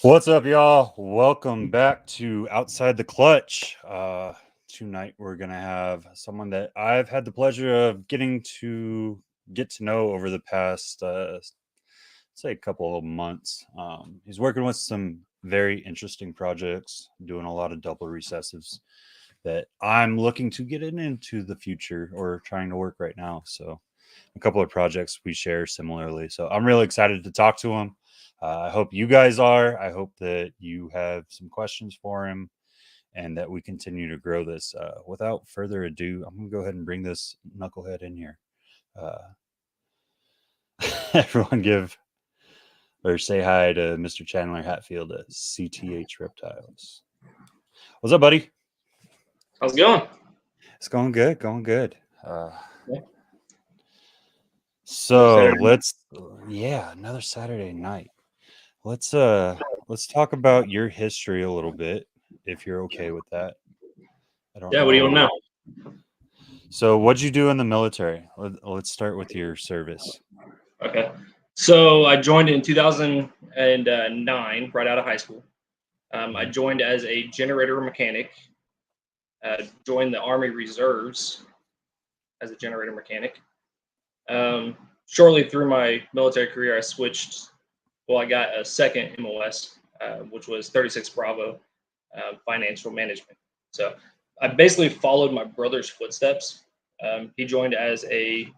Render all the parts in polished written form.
What's up, y'all? Welcome back to Outside the Clutch. Tonight we're gonna have someone that I've had the pleasure of getting to get to know over the past, say, a couple of months. He's working with some very interesting projects, doing a lot of double recessives that I'm looking to get into the future or trying to work right now. So, a couple of projects we share similarly. So, I'm really excited to talk to him. I hope you guys are. I hope that you have some questions for him and that we continue to grow this. Without further ado, I'm going to go ahead and bring this knucklehead in here. Everyone give or say hi to Mr. Chandler Hatfield at CTH Reptiles. What's up, buddy? How's it going? It's going good. Going good. Yeah. So another Saturday night. Let's talk about your history a little bit, if you're okay with that. I don't know. What do you want to know? So what'd you do in the military? Let's start with your service. Okay. So I joined in 2009, right out of high school. I joined as a generator mechanic. Joined the Army Reserves as a generator mechanic. Shortly through my military career, I switched. Well, I got a second MOS, which was 36 Bravo, financial management. So I basically followed my brother's footsteps. He joined as a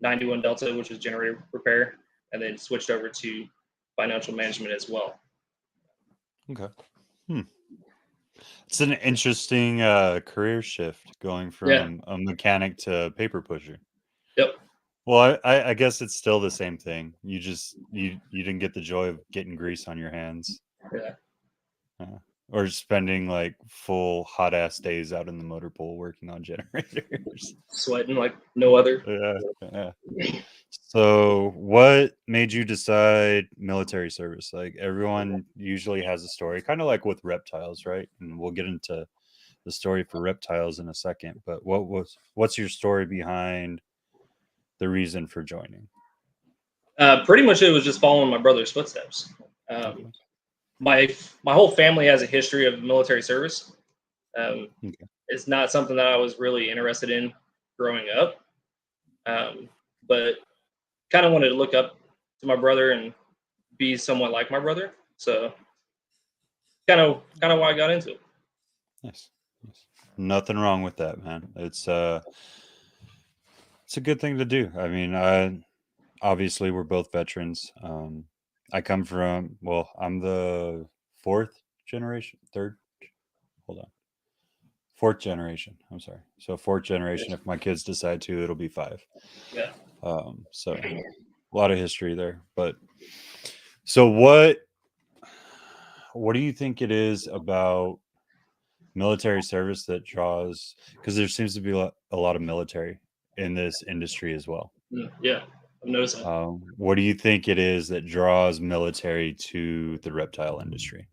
91 Delta, which was generator repair, and then switched over to financial management as well. Okay. It's an interesting career shift going from a mechanic to a paper pusher. Yep. Well, I guess it's still the same thing. You didn't get the joy of getting grease on your hands. Yeah. Or spending like full hot ass days out in the motor pool working on generators. Sweating like no other. Yeah. So what made you decide military service? Like everyone usually has a story, kind of like with reptiles, right? And we'll get into the story for reptiles in a second. But what's your story behind the reason for joining? Pretty much it was just following my brother's footsteps. My whole family has a history of military service. It's not something that I was really interested in growing up, but kind of wanted to look up to my brother and be somewhat like my brother. So kind of why I got into it. Nice. Nothing wrong with that, man. It's a good thing to do. I mean, obviously we're both veterans. I come from, well, I'm the fourth generation. I'm sorry. So fourth generation. If my kids decide to, it'll be 5. Yeah. So a lot of history there. But so what do you think it is about military service that draws, because there seems to be a lot of military in this industry as well? Yeah, I've noticed that. What do you think it is that draws military to the reptile industry?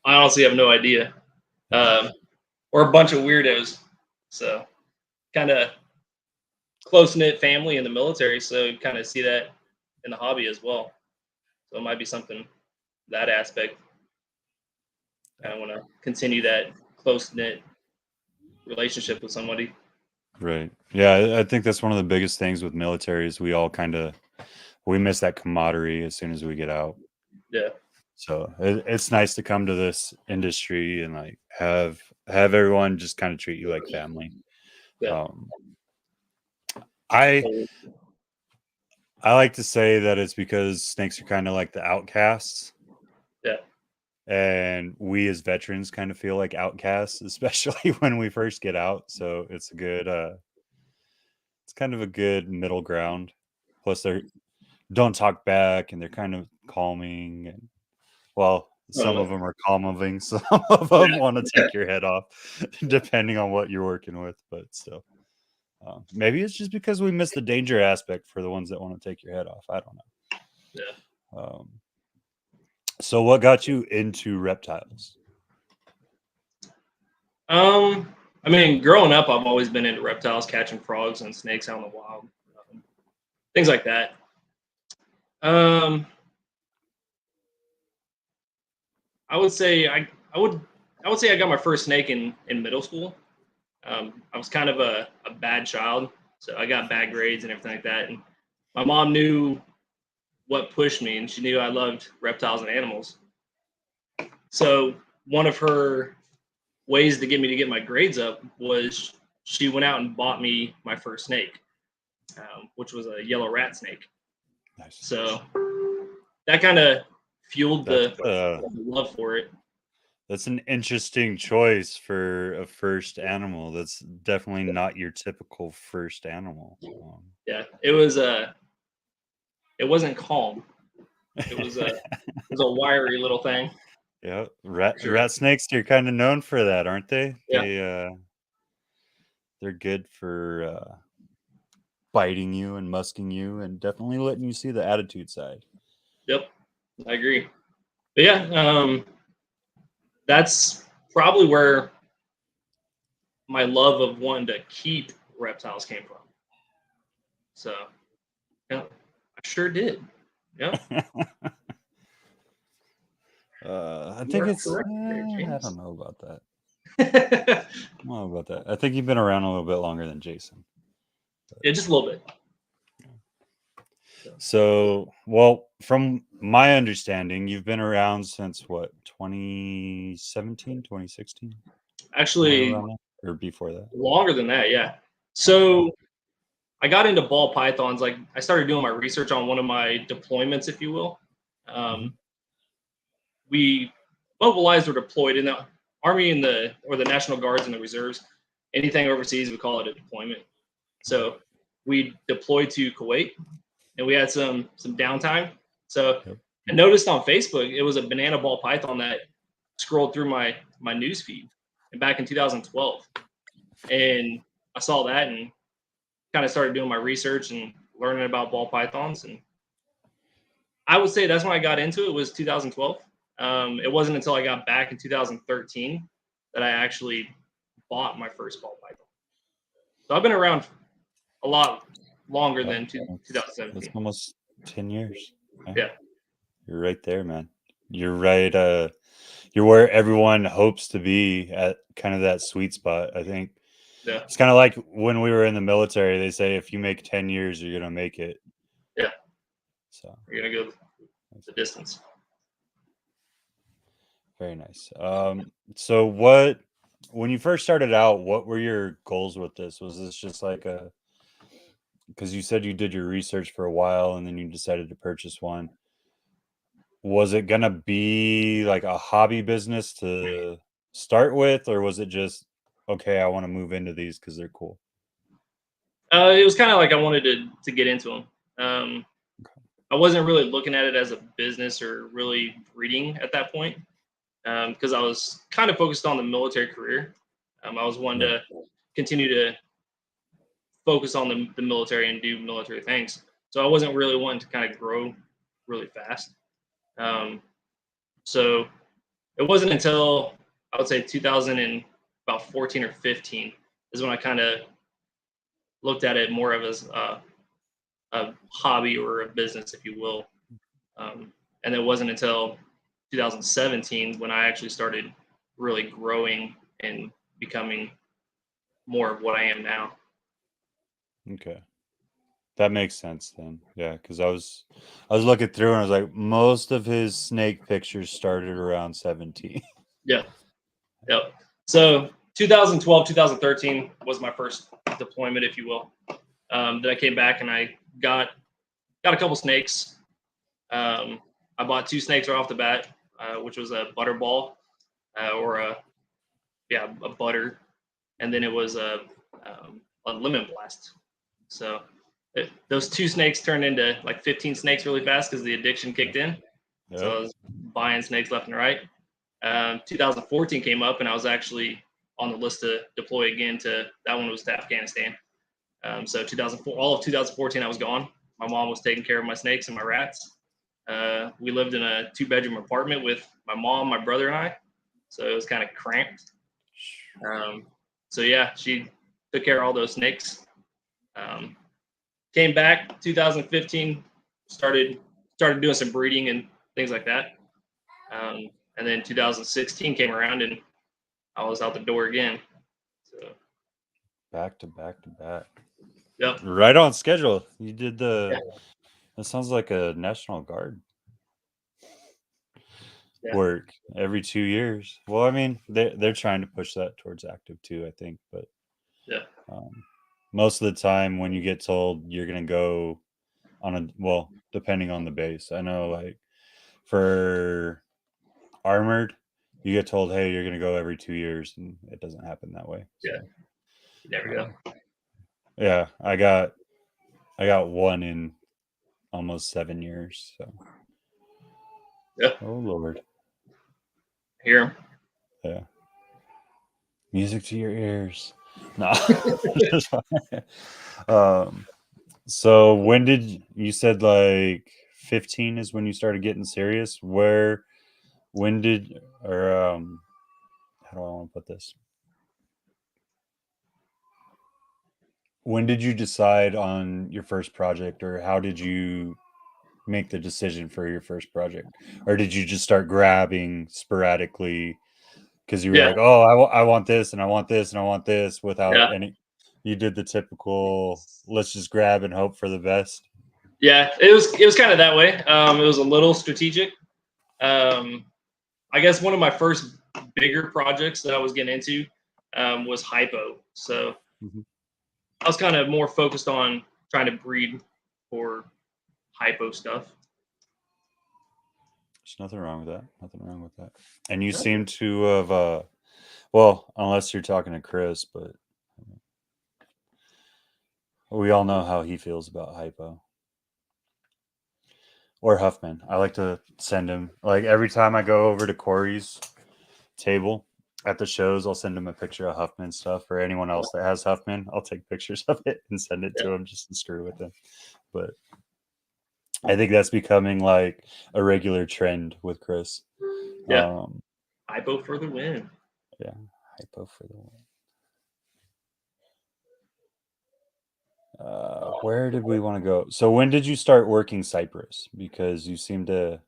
I honestly have no idea. We're a bunch of weirdos, so kind of close-knit family in the military, so kind of see that in the hobby as well. So it might be something, that aspect. I want to continue that close-knit relationship with somebody. Right. Yeah, I think that's one of the biggest things with military is we all we miss that camaraderie as soon as we get out. Yeah. So it's nice to come to this industry and like have everyone just kind of treat you like family. Yeah. I like to say that it's because snakes are kind of like the outcasts. Yeah. And we as veterans kind of feel like outcasts, especially when we first get out. So it's a good, it's kind of a good middle ground. Plus, they don't talk back and they're kind of calming. And well, some of them are calming. Some of them want to take your head off, depending on what you're working with. But still, maybe it's just because we miss the danger aspect for the ones that want to take your head off. I don't know. Yeah. So what got you into reptiles? I mean, growing up, I've always been into reptiles, catching frogs and snakes out in the wild, things like that. I would say I would say I got my first snake in middle school. I was kind of a bad child, so I got bad grades and everything like that. And my mom knew what pushed me, and she knew I loved reptiles and animals. So one of her ways to get me to get my grades up was she went out and bought me my first snake, which was a yellow rat snake. Nice. So that kind of fueled the That's, love for it. That's an interesting choice for a first animal. That's definitely not your typical first animal. Yeah, it was it wasn't calm. It was a wiry little thing. Yeah, Sure. rat snakes are kind of known for that, aren't they? Yeah. They're good for biting you and musking you, and definitely letting you see the attitude side. Yep, I agree. But yeah, that's probably where my love of wanting to keep reptiles came from. So, yeah, I sure did. Yeah. I You think are it's. correct there, I James. don't know about that. I don't know about that. I think you've been around a little bit longer than Jason. Yeah, just a little bit. So, well, from my understanding, you've been around since what, 2017, 2016? Actually, Or before that? longer than that, yeah. So I got into ball pythons. Like I started doing my research on one of my deployments, if you will. We mobilized or deployed in the Army and the National Guards and the reserves. Anything overseas, we call it a deployment. So we deployed to Kuwait, and we had some downtime. So I noticed on Facebook it was a banana ball python that scrolled through my news feed, and back in 2012, and I saw that and kind of started doing my research and learning about ball pythons. And I would say that's when I got into it, was 2012. It wasn't until I got back in 2013 that I actually bought my first ball python. So I've been around a lot longer than 2017. That's almost 10 years. Yeah. You're right there, man. You're right. You're where everyone hopes to be, at kind of that sweet spot. I think it's kind of like when we were in the military. They say if you make 10 years, you're gonna make it. Yeah. So you're gonna go the distance. Very nice. So when you first started out, what were your goals with this? Was this just like because you said you did your research for a while and then you decided to purchase one. Was it gonna be like a hobby business to start with, or was it just, okay, I want to move into these because they're cool? It was kind of like I wanted to get into them. I wasn't really looking at it as a business or really breeding at that point, because I was kind of focused on the military career. I was wanting to continue to focus on the military and do military things. So I wasn't really wanting to kind of grow really fast. So it wasn't until I would say 2000 and about 14 or 15 is when I kind of looked at it more of as a hobby or a business, if you will. And it wasn't until 2017 when I actually started really growing and becoming more of what I am now. Okay. That makes sense then. Yeah, because I was looking through and I was like, most of his snake pictures started around 17. Yeah. Yep. So 2012, 2013 was my first deployment, if you will. Then I came back and I got a couple snakes. I bought 2 snakes right off the bat, which was a butterball or a butter, and then it was a lemon blast. So those 2 snakes turned into like 15 snakes really fast because the addiction kicked in. Yep. So I was buying snakes left and right. 2014 came up, and I was actually on the list to deploy again to, that one was to Afghanistan. So 2004, all of 2014, I was gone. My mom was taking care of my snakes and my rats. We lived in a 2-bedroom apartment with my mom, my brother, and I. So it was kind of cramped. So yeah, she took care of all those snakes. Came back 2015, started doing some breeding and things like that. And then 2016 came around and I was out the door again. So back to back to back. Yep. Right on schedule. You did the. Yeah. That sounds like a National Guard work every 2 years. Well, I mean, they're trying to push that towards active too, I think. But yeah, most of the time when you get told you're gonna go on a depending on the base. I know, like for armored, you get told, hey, you're gonna go every 2 years, and it doesn't happen that way. So, yeah, you never go. Yeah, I got one in almost 7 years. So Yeah. Oh Lord. Hear him. Yeah. Music to your ears. No. So when did you said like 15 is when you started getting serious? When did or how do I want to put this? When did you decide on your first project, or how did you make the decision for your first project? Or did you just start grabbing sporadically because you were like, oh, I want this and I want this and I want this without any, you did the typical, let's just grab and hope for the best? Yeah, it was kind of that way. It was a little strategic. I guess one of my first bigger projects that I was getting into was hypo. So I was kind of more focused on trying to breed for hypo stuff. There's nothing wrong with that. Nothing wrong with that. And you seem to have, well, unless you're talking to Chris, but we all know how he feels about hypo. Or Huffman. I like to send him, like every time I go over to Corey's table at the shows, I'll send him a picture of Huffman stuff, or anyone else that has Huffman. I'll take pictures of it and send it to him just to screw with him. But I think that's becoming like a regular trend with Chris. Yeah. Hypo for the win. Yeah. Hypo for the win. Where did we want to go? So when did you start working Cypress? Because you seem to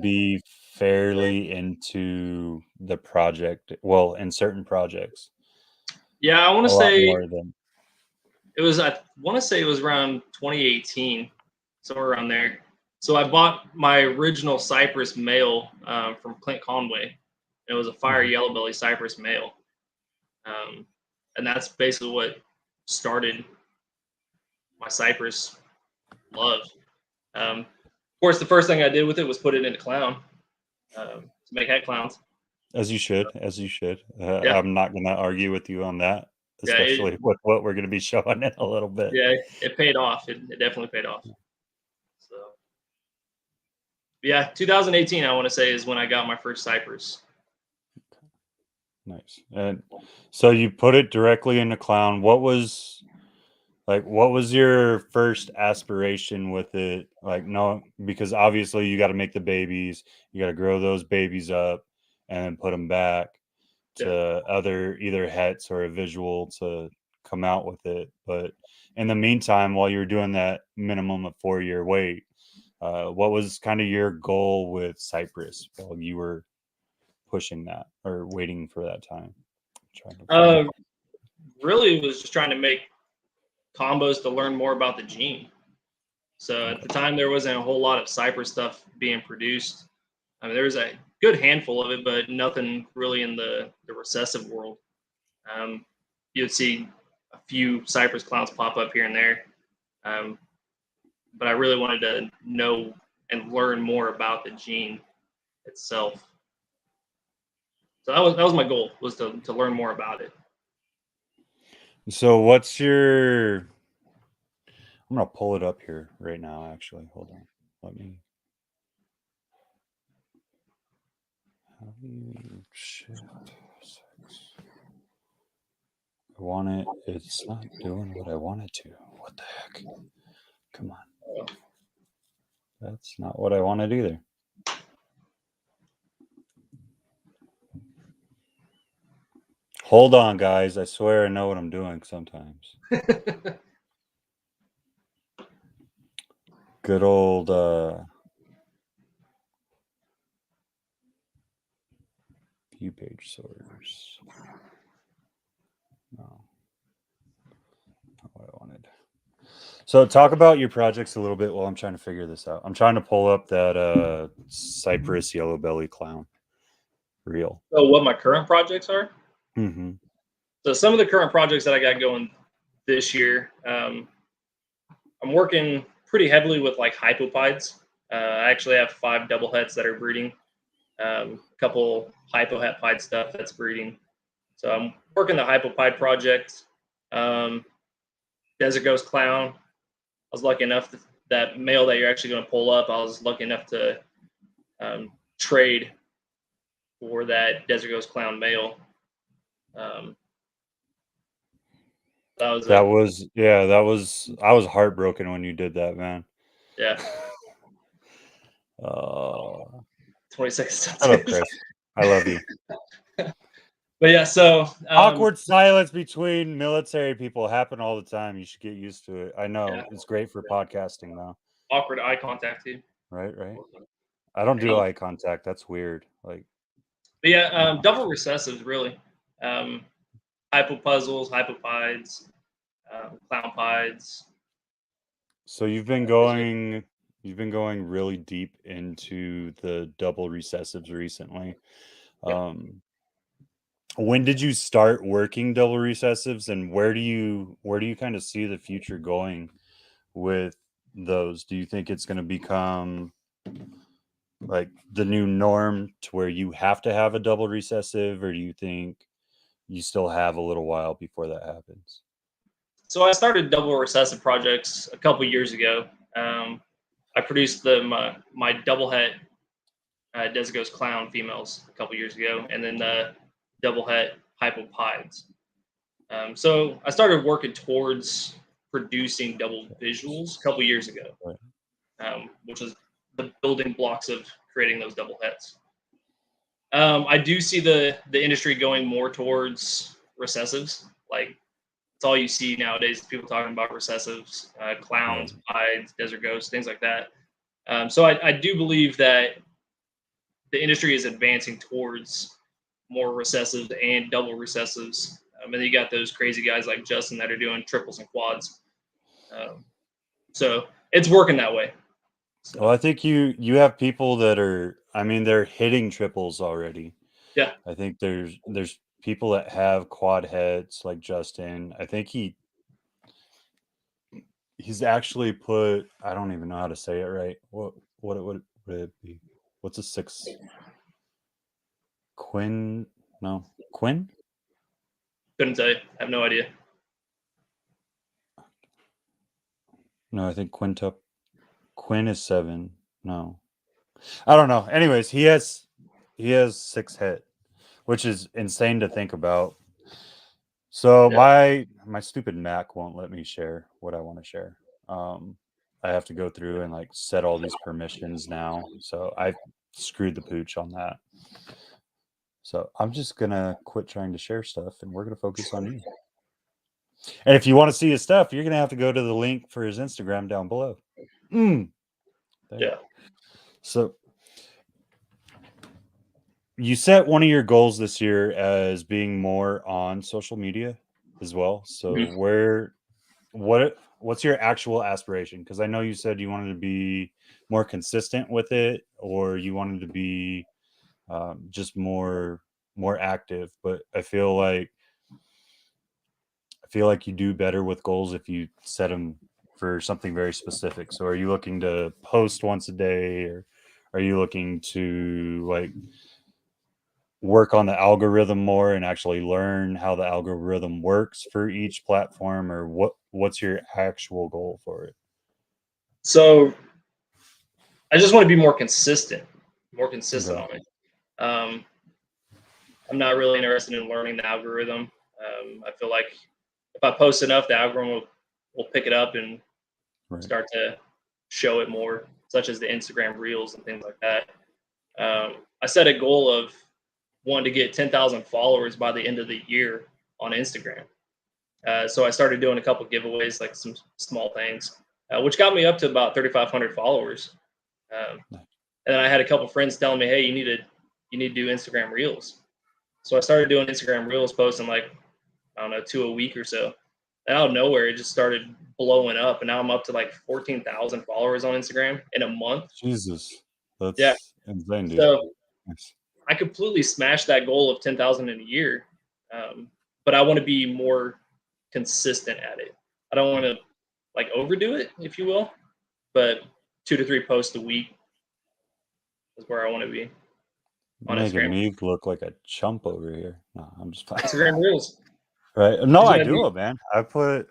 be fairly into the project. Well, in certain projects. Yeah, I want to say more than it was. I want to say it was around 2018, somewhere around there. So I bought my original Cypress male from Clint Conway. It was a fire yellow belly Cypress male, and that's basically what started my Cypress love. Of course, the first thing I did with it was put it into clown to make head clowns. As you should. I'm not going to argue with you on that, especially with what we're going to be showing in a little bit. Yeah, it paid off. It definitely paid off. So, yeah, 2018, I want to say, is when I got my first Cypress. Nice. And so you put it directly into clown. What was your first aspiration with it? Like, no, because obviously you got to make the babies, you got to grow those babies up and then put them back to either hets or a visual to come out with it. But in the meantime, while you were doing that minimum of 4-year wait, what was kind of your goal with Cypress while you were pushing that or waiting for that time? Really was just trying to make combos to learn more about the gene. So at the time, there wasn't a whole lot of Cypress stuff being produced. I mean, there was a good handful of it, but nothing really in the recessive world. You'd see a few Cypress clowns pop up here and there. But I really wanted to know and learn more about the gene itself. So that was my goal, was to learn more about it. So what's your, I'm going to pull it up here right now, actually. Hold on. Let me, how do you shift 6? I want it. It's not doing what I want it to. What the heck? Come on. That's not what I wanted either. Hold on, guys. I swear I know what I'm doing sometimes. Good old View page source. No. Not what I wanted. So talk about your projects a little bit while I'm trying to figure this out. I'm trying to pull up that Cypress yellow belly clown reel. So what my current projects are? Mm-hmm. So some of the current projects that I got going this year, I'm working pretty heavily with like hypopides. I actually have 5 double hets that are breeding. A couple hypohetpide stuff that's breeding. So I'm working the hypopide project. Desert Ghost Clown. I was lucky enough that male that you're actually going to pull up, I was lucky enough to trade for that Desert Ghost Clown male. I was heartbroken when you did that, man. Yeah. 26 Shut up, Chris. I love you. But yeah, so awkward silence between military people happen all the time. You should get used to it. I know it's great for podcasting though. Awkward eye contact too. Right. I don't do eye contact. That's weird. Like, but yeah, double recessives really. Hypopuzzles, hypopides, clownpides. So you've been going really deep into the double recessives recently. Yeah. When did you start working double recessives, and where do you kind of see the future going with those? Do you think it's going to become like the new norm to where you have to have a double recessive, or do you think you still have a little while before that happens? So I started double recessive projects a couple years ago. I produced my double het Desert Ghost Clown females a couple years ago, and then the double het hypopides. So I started working towards producing double visuals a couple years ago, which was the building blocks of creating those double hets. I do see the industry going more towards recessives. Like it's all you see nowadays. People talking about recessives, clowns, pides, desert ghosts, things like that. So I do believe that the industry is advancing towards more recessives and double recessives. And then you got those crazy guys like Justin that are doing triples and quads. So it's working that way. So. Well, I think you have people that are, I mean, they're hitting triples already. Yeah. I think there's people that have quad heads like Justin. I think he's actually put, I don't even know how to say it right. What would it be? What's a 6? Quinn? No. Quinn? Couldn't tell you. I have no idea. No, I think Quinn is 7. No. I don't know. Anyways, he has 6 hit, which is insane to think about. So my stupid Mac won't let me share what I want to share. I have to go through and like set all these permissions now. So I screwed the pooch on that. So I'm just gonna quit trying to share stuff, and we're gonna focus on you. And if you want to see his stuff, you're gonna have to go to the link for his Instagram down below. Yeah. So you set one of your goals this year as being more on social media as well. So what's your actual aspiration? Because I know you said you wanted to be more consistent with it, or you wanted to be just more active. But I feel like you do better with goals if you set them for something very specific. So are you looking to post once a day, or are you looking to like work on the algorithm more and actually learn how the algorithm works for each platform, or what's your actual goal for it? So I just want to be more consistent on it. I'm not really interested in learning the algorithm. I feel like if I post enough, the algorithm will pick it up and start to show it more, such as the Instagram reels and things like that. I set a goal of wanting to get 10,000 followers by the end of the year on Instagram. So I started doing a couple giveaways, like some small things, which got me up to about 3,500 followers. And then I had a couple friends telling me, "Hey, you need to do Instagram reels." So I started doing Instagram Reels, posting like, I don't know, 2 a week or so. And out of nowhere, it just started blowing up. And now I'm up to like 14,000 followers on Instagram in a month. Jesus, Yeah. that's insane, dude. So Nice. I completely smashed that goal of 10,000 in a year. But I want to be more consistent at it. I don't want to like overdo it, if you will, but 2 to 3 posts a week is where I want to be on Making Instagram. me look like a chump over here. No, I'm just playing. Instagram Reels. Right? No, You I gotta do be- it, man. I put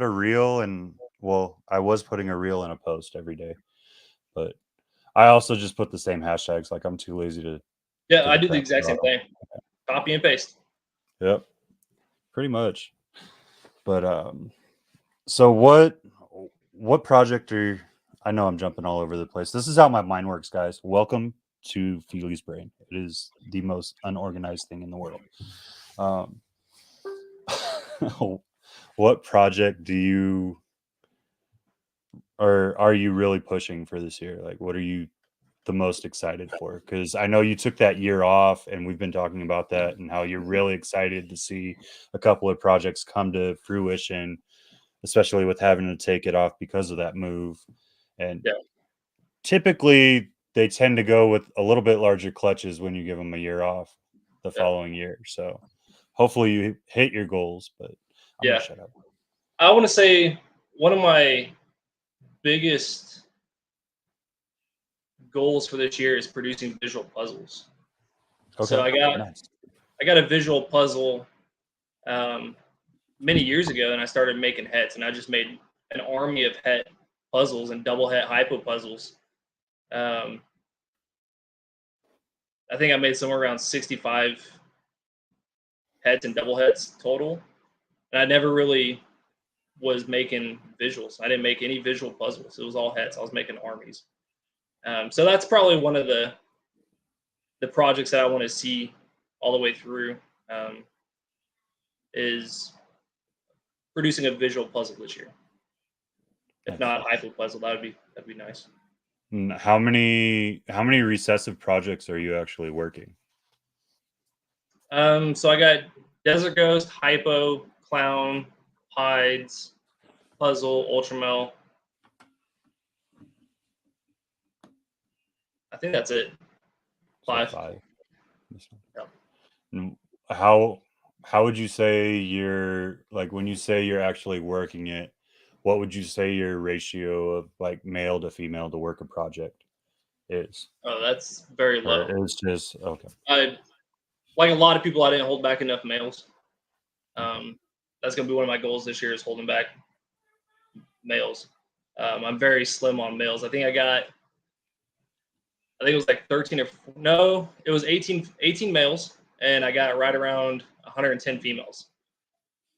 a reel and well, I was putting a reel in a post every day, but I also just put the same hashtags. Like I'm too lazy to Yeah, give I a do the crap exact same about them. thing. Copy and paste. Yep, pretty much. But so what project are I know I'm jumping all over the place. This is how my mind works, guys. Welcome to Fealys Brain. It is the most unorganized thing in the world. Um, what project do you or are you really pushing for this year? Like, what are you the most excited for? Because I know you took that year off, and we've been talking about that and how you're really excited to see a couple of projects come to fruition, especially with having to take it off because of that move. And Yeah. typically, they tend to go with a little bit larger clutches when you give them a year off the Yeah. following year. So hopefully you hit your goals, but I'm Yeah. gonna shut up. I want to say one of my biggest goals for this year is producing visual puzzles. So Okay, nice. I got a visual puzzle um, many years ago, and I started making hets, and I just made an army of het puzzles and double het hypo puzzles. Um, I think I made somewhere around 65 heads and double heads total, and I never really was making visuals. I didn't make any visual puzzles. It was all hets. I was making armies. So that's probably one of the projects that I want to see all the way through is producing a visual puzzle this year. If Nice. not hypo puzzle, that'd be nice. How many recessive projects are you actually working? So I got Desert Ghost, Hypo, Clown, Hides, Puzzle, Ultramel. I think that's it. So 5. Yep. And how would you say you're like when you say you're actually working it? What would you say your ratio of like male to female to work a project is? Oh, that's very Or low. it's just okay. I like a lot of people. I didn't hold back enough males. That's gonna be one of my goals this year is holding back males. I'm very slim on males. I think it was like 13 or no, it was 18 males, and I got right around 110 females.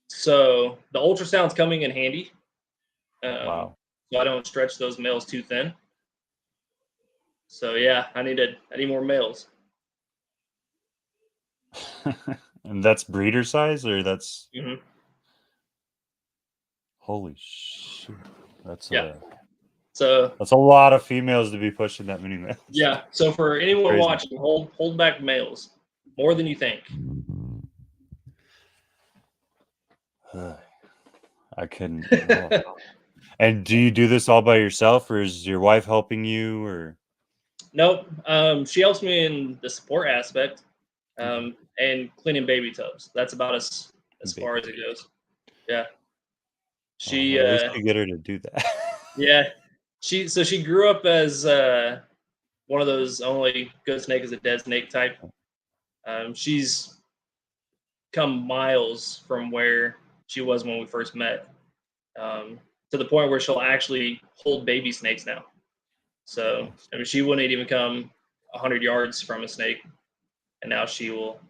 So the ultrasound's coming in handy. Wow. So I don't stretch those males too thin. So yeah, I need more males. And that's breeder size or that's Mm-hmm. holy shit. That's Yeah. So that's a lot of females to be pushing that many males. yeah. So for anyone Crazy. watching, hold back males more than you think. I couldn't. Oh. And do you do this all by yourself, or is your wife helping you, or? Nope. She helps me in the support aspect and cleaning baby tubs. That's about as far as it goes. Yeah. She Well, at least you get her to do that. yeah. She grew up as one of those only good snake is a dead snake type. She's come miles from where she was when we first met, to the point where she'll actually hold baby snakes now. So I mean, she wouldn't even come 100 yards from a snake, and now she will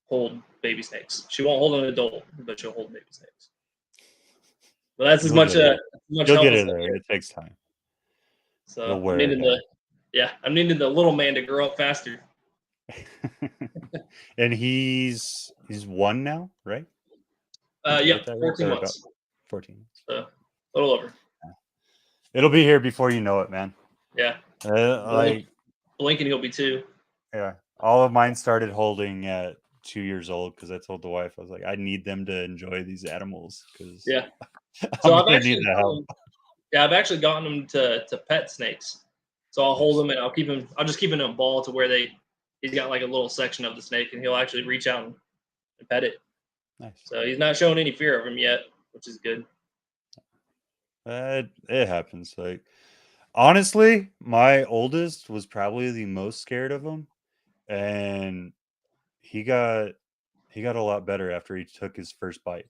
hold baby snakes. She won't hold an adult, but she'll hold baby snakes. But that's as You'll much get it. You'll help get as it I there. get. It takes time. So You'll I'm wear it needing down. I'm needing the little man to grow up faster. And he's one now, right? Did I Yep, get that right? 14 Or about months. 14 months. So a little over. It'll be here before you know it, man. Yeah. Like Blinking, he'll be 2. yeah, all of mine started holding at 2 years old because I told the wife, I was like, I need them to enjoy these animals because Yeah. So I'm I've gonna need actually the help. I've actually gotten them to pet snakes. So I'll hold Nice. them and I'll just keep them in a ball to where he's got like a little section of the snake and he'll actually reach out and pet it. Nice. So he's not showing any fear of him yet, which is good. It happens. Like honestly, my oldest was probably the most scared of him, and he got a lot better after he took his first bite.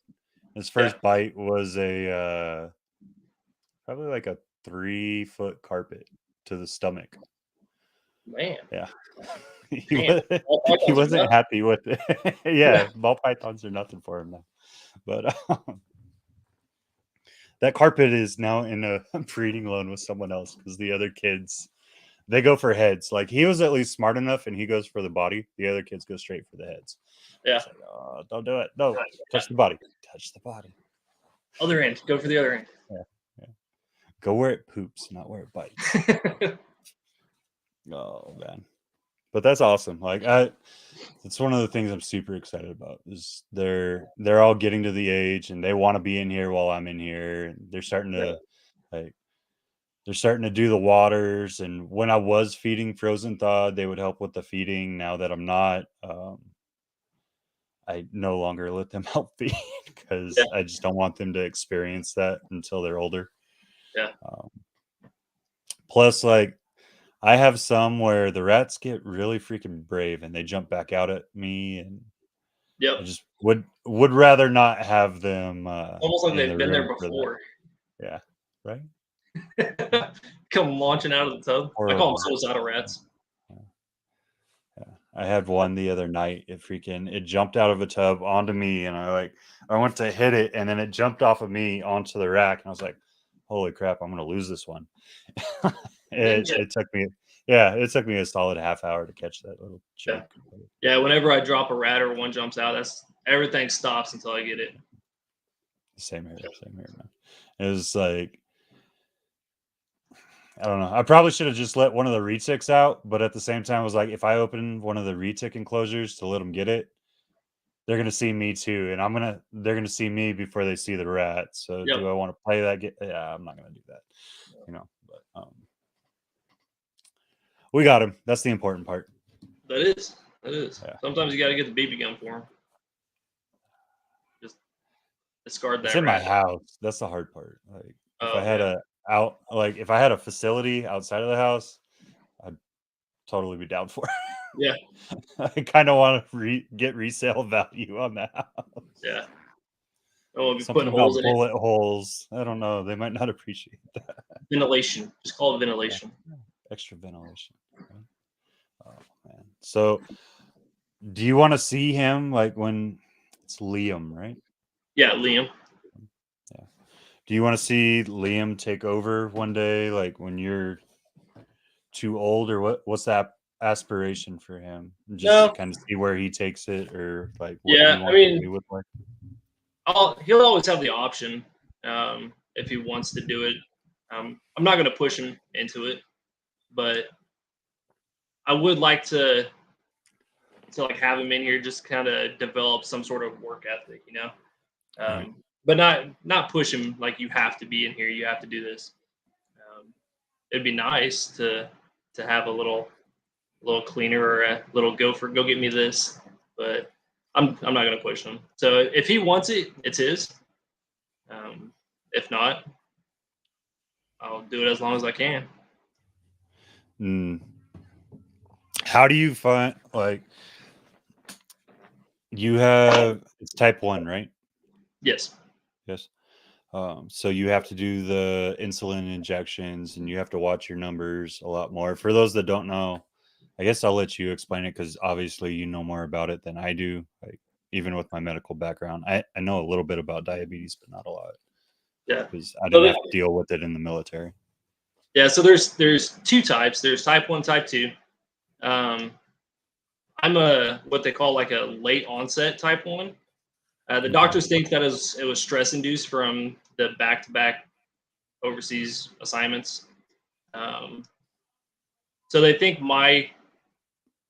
His Yeah, first bite was a probably like a 3-foot carpet to the stomach. man, Yeah. damn. All He pythons are wasn't nuts. happy with it. Yeah, Yeah, ball pythons are nothing for him now. But that carpet is now in a breeding loan with someone else because the other kids they go for heads. Like he was at least smart enough, and he goes for the body. The other kids go straight for the heads. yeah. It's like, oh, don't do it. No, Yeah. touch the body. Touch the body. Other end. Go for the other Yeah, yeah. Go where it poops, not where it bites. end. Oh man, but that's awesome. Like it's one of the things I'm super excited about. Is they're all getting to the age and they want to be in here while I'm in here. And they're starting Yeah. to like they're starting to do the waters. And when I was feeding frozen thawed, they would help with the feeding. Now that I'm not, I no longer let them help feed Yeah. because I just don't want them to experience that until they're older. Yeah. Um, plus, like I have some where the rats get really freaking brave and they jump back out at me, and I Yep. just would rather not have them Almost like in they've the been there room for that. before. Yeah, right. Come launching out of the tub. I call them Horrible. suicidal rats. Yeah, yeah. I had one the other night. It jumped out of a tub onto me, and I went to hit it, and then it jumped off of me onto the rack, and I was like, "Holy crap! I'm gonna lose this one." Ninja. It took me, yeah, it took me a solid half hour to catch that little Yeah. jerk. Yeah. Whenever I drop a rat or one jumps out, that's everything stops until I get it. Same here, man. It was like I don't know. I probably should have just let one of the retics out, but at the same time, I was like, if I open one of the retic enclosures to let them get it, they're gonna see me too, and they're gonna see me before they see the rat. So, Yep. do I want to play that? Yeah, I'm not gonna do that, But we got him. That's the important part. That is. That is. Yeah, Sometimes you got to get the BB gun for them. Just discard it's that in my rat. house. That's the hard part. Like, Oh yeah. if I had a facility outside of the house, I'd totally be down for it. Yeah. I kind of want to get resale value on that house. Yeah. I won't be Something putting holes about in it. bullet holes. I don't know. They might not appreciate that. Ventilation. Just call it Yeah. ventilation. Extra ventilation. Right? Oh man. So, do you want to see him like when it's Liam, right? Yeah, Liam. Yeah. Do you want to see Liam take over one day, like when you're too old, or what's that aspiration for him? Just No. kind of see where he takes it, or like what he Yeah. I wants to mean, do with life. he'll always have the option if he wants to do it. I'm not going to push him into it, but I would like to like have him in here, just kind of develop some sort of work ethic, Right. but not push him like you have to be in here, you have to do this. It'd be nice to have a little cleaner or a little go get me this, but I'm not going to push him. So if he wants it, it's his. If not, I'll do it as long as I can. Mm. How do you find like it's type 1, right? Yes. Yes. So you have to do the insulin injections and you have to watch your numbers a lot more. For those that don't know, I guess I'll let you explain it because obviously you know more about it than I do. Like even with my medical background, I know a little bit about diabetes, but not a lot Yeah. because I So didn't have to deal with it in the military. yeah. So there's two types. There's type 1, type 2. I'm a what they call like a late onset type 1. The Okay. doctors think that it was stress induced from the back-to-back overseas assignments. So they think my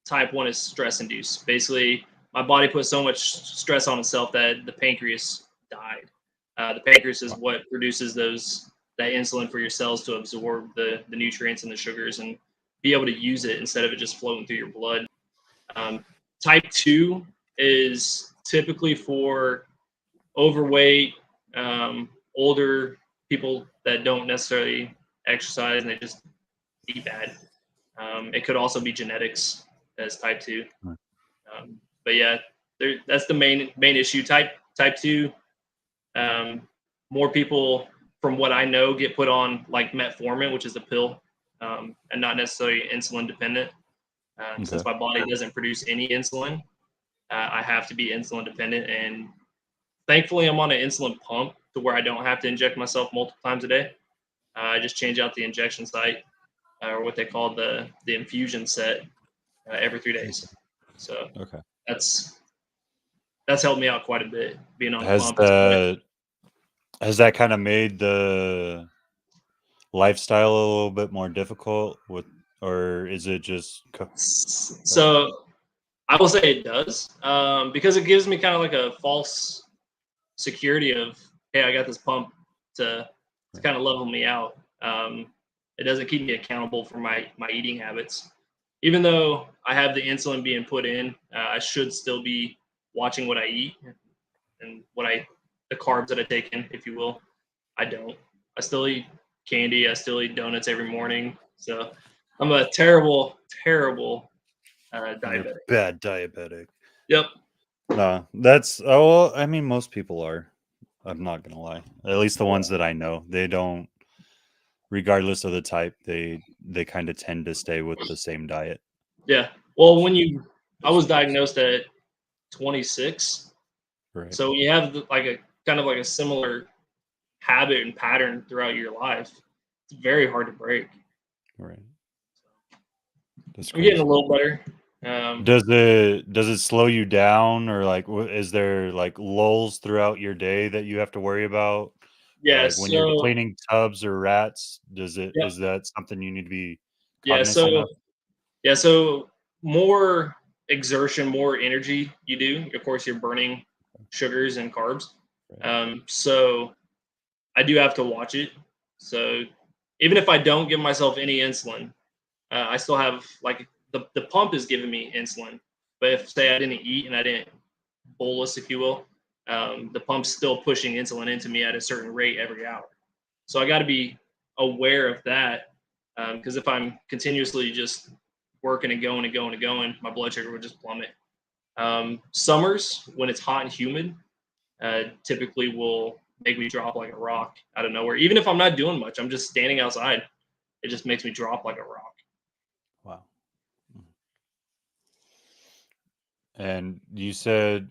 type 1 is stress induced. Basically, my body put so much stress on itself that the pancreas died. The pancreas is what produces that insulin for your cells to absorb the nutrients and the sugars and be able to use it instead of it just flowing through your blood. Type 2 is typically for overweight, older people that don't necessarily exercise and they just eat bad. It could also be genetics as type 2. But yeah, that's the main issue. Type 2, more people, from what I know, get put on like metformin, which is a pill, and not necessarily insulin dependent. Since my body doesn't produce any insulin, I have to be insulin dependent. And thankfully, I'm on an insulin pump to where I don't have to inject myself multiple times a day. I just change out the injection site, or what they call the infusion set, every 3 days. So that's helped me out quite a bit, being on a pump. Has that kind of made the lifestyle a little bit more difficult or is it just so I will say it does, because it gives me kind of like a false security of, hey, I got this pump to kind of level me out. It doesn't keep me accountable for my eating habits. Even though I have the insulin being put in, I should still be watching what I eat and the carbs that I take in, if you will. I don't. I still eat candy. I still eat donuts every morning. So I'm a terrible, terrible diabetic. Bad diabetic. Yep. No, I mean, most people are. I'm not gonna lie. At least the ones that I know, they don't. Regardless of the type, they kind of tend to stay with the same diet. Yeah. Well, I was diagnosed at 26, right? So you have like a kind of like a similar habit and pattern throughout your life. It's very hard to break. Right. I'm getting a little better. Does it slow you down, or like is there like lulls throughout your day that you have to worry about? Yeah, like when you're cleaning tubs or rats, is that something you need to be cognizant of? So more exertion, more energy you do, of course you're burning sugars and carbs. So I do have to watch it. So even if I don't give myself any insulin, I still have like the pump is giving me insulin. But if say I didn't eat and I didn't bolus, if you will, the pump's still pushing insulin into me at a certain rate every hour. So I got to be aware of that, because if I'm continuously just working and going and going and going, my blood sugar would just plummet. Summers, when it's hot and humid, typically will make me drop like a rock out of nowhere. Even if I'm not doing much, I'm just standing outside, it just makes me drop like a rock. Wow. And you said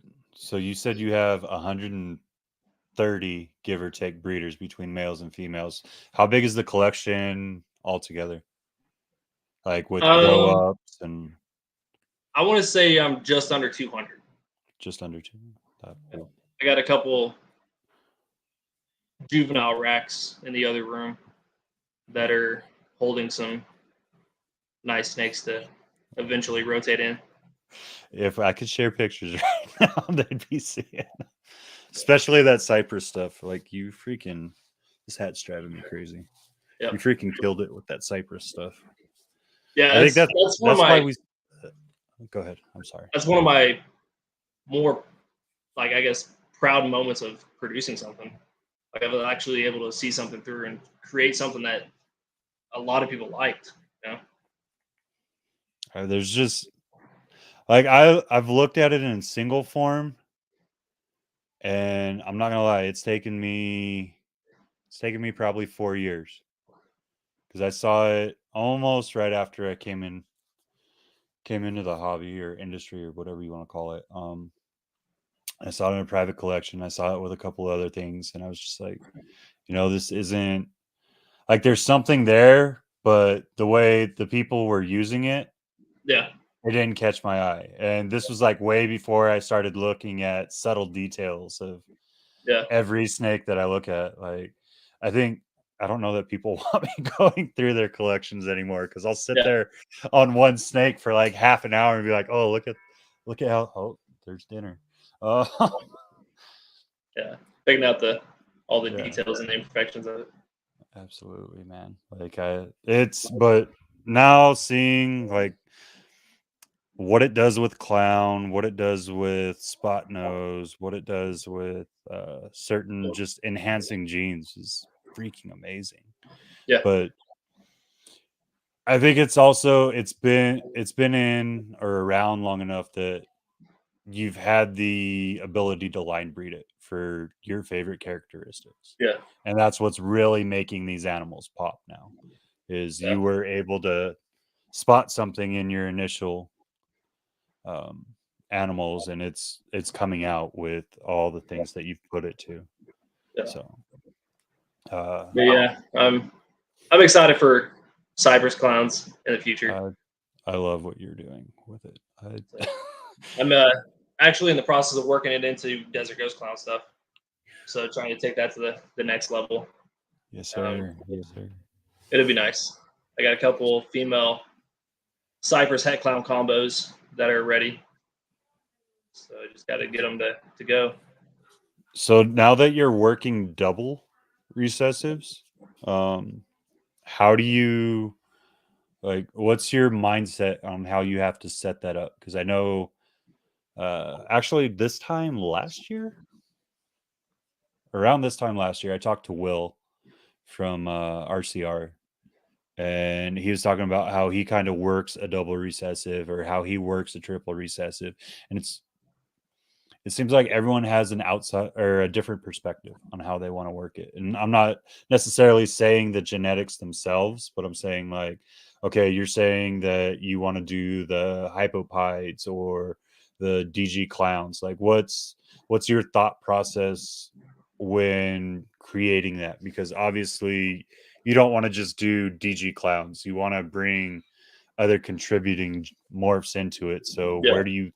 you have 130, give or take, breeders between males and females. How big is the collection altogether? Like with grow ups and I want to say I'm just under 200. Just under 200. I got a couple juvenile racks in the other room that are holding some nice snakes to eventually rotate in. If I could share pictures right now, they'd be seeing. Especially that Cypress stuff. Like this hat's driving me crazy. Yep. You freaking killed it with that Cypress stuff. Yeah, I think that's why we. Go ahead. I'm sorry. That's one of my more, like, I guess, proud moments of producing something. Like I was actually able to see something through and create something that a lot of people liked. You know? There's just like I've looked at it in single form, and I'm not gonna lie, it's taken me probably 4 years, because I saw it almost right after I came into the hobby or industry or whatever you want to call it. I saw it in a private collection. I saw it with a couple of other things, and I was just like, this isn't like, there's something there, but the way the people were using it, it didn't catch my eye. And this was like way before I started looking at subtle details of every snake that I look at. Like, I don't know that people want me going through their collections anymore, because I'll sit there on one snake for like half an hour and be like, oh, look at how there's dinner. Yeah, picking out all the details and the imperfections of it. Absolutely, man. Like but now seeing like what it does with clown, what it does with spot nose, what it does with certain just enhancing genes is freaking amazing. Yeah. But I think it's been in or around long enough that you've had the ability to line breed it for your favorite characteristics. Yeah. And that's what's really making these animals pop now, is you were able to spot something in your initial animals, and it's coming out with all the things that you've put it to. Yeah. So but yeah, I'm excited for Cypress clowns in the future. I love what you're doing with it. I'm actually in the process of working it into Desert Ghost Clown stuff. So trying to take that to the next level. Yes, sir. Yes, sir. It'll be nice. I got a couple female Cypress het clown combos that are ready. So I just got to get them to go. So now that you're working double recessives, how do you what's your mindset on how you have to set that up? Because I know actually around this time last year, I talked to Will from RCR, and he was talking about how he kind of works a double recessive or how he works a triple recessive, and it seems like everyone has an outside or a different perspective on how they want to work it. And I'm not necessarily saying the genetics themselves, but I'm saying like, okay, you're saying that you want to do the hypopides or the DG clowns. Like what's your thought process when creating that? Because obviously you don't want to just do DG clowns. You want to bring other contributing morphs into it. So Yeah. where do you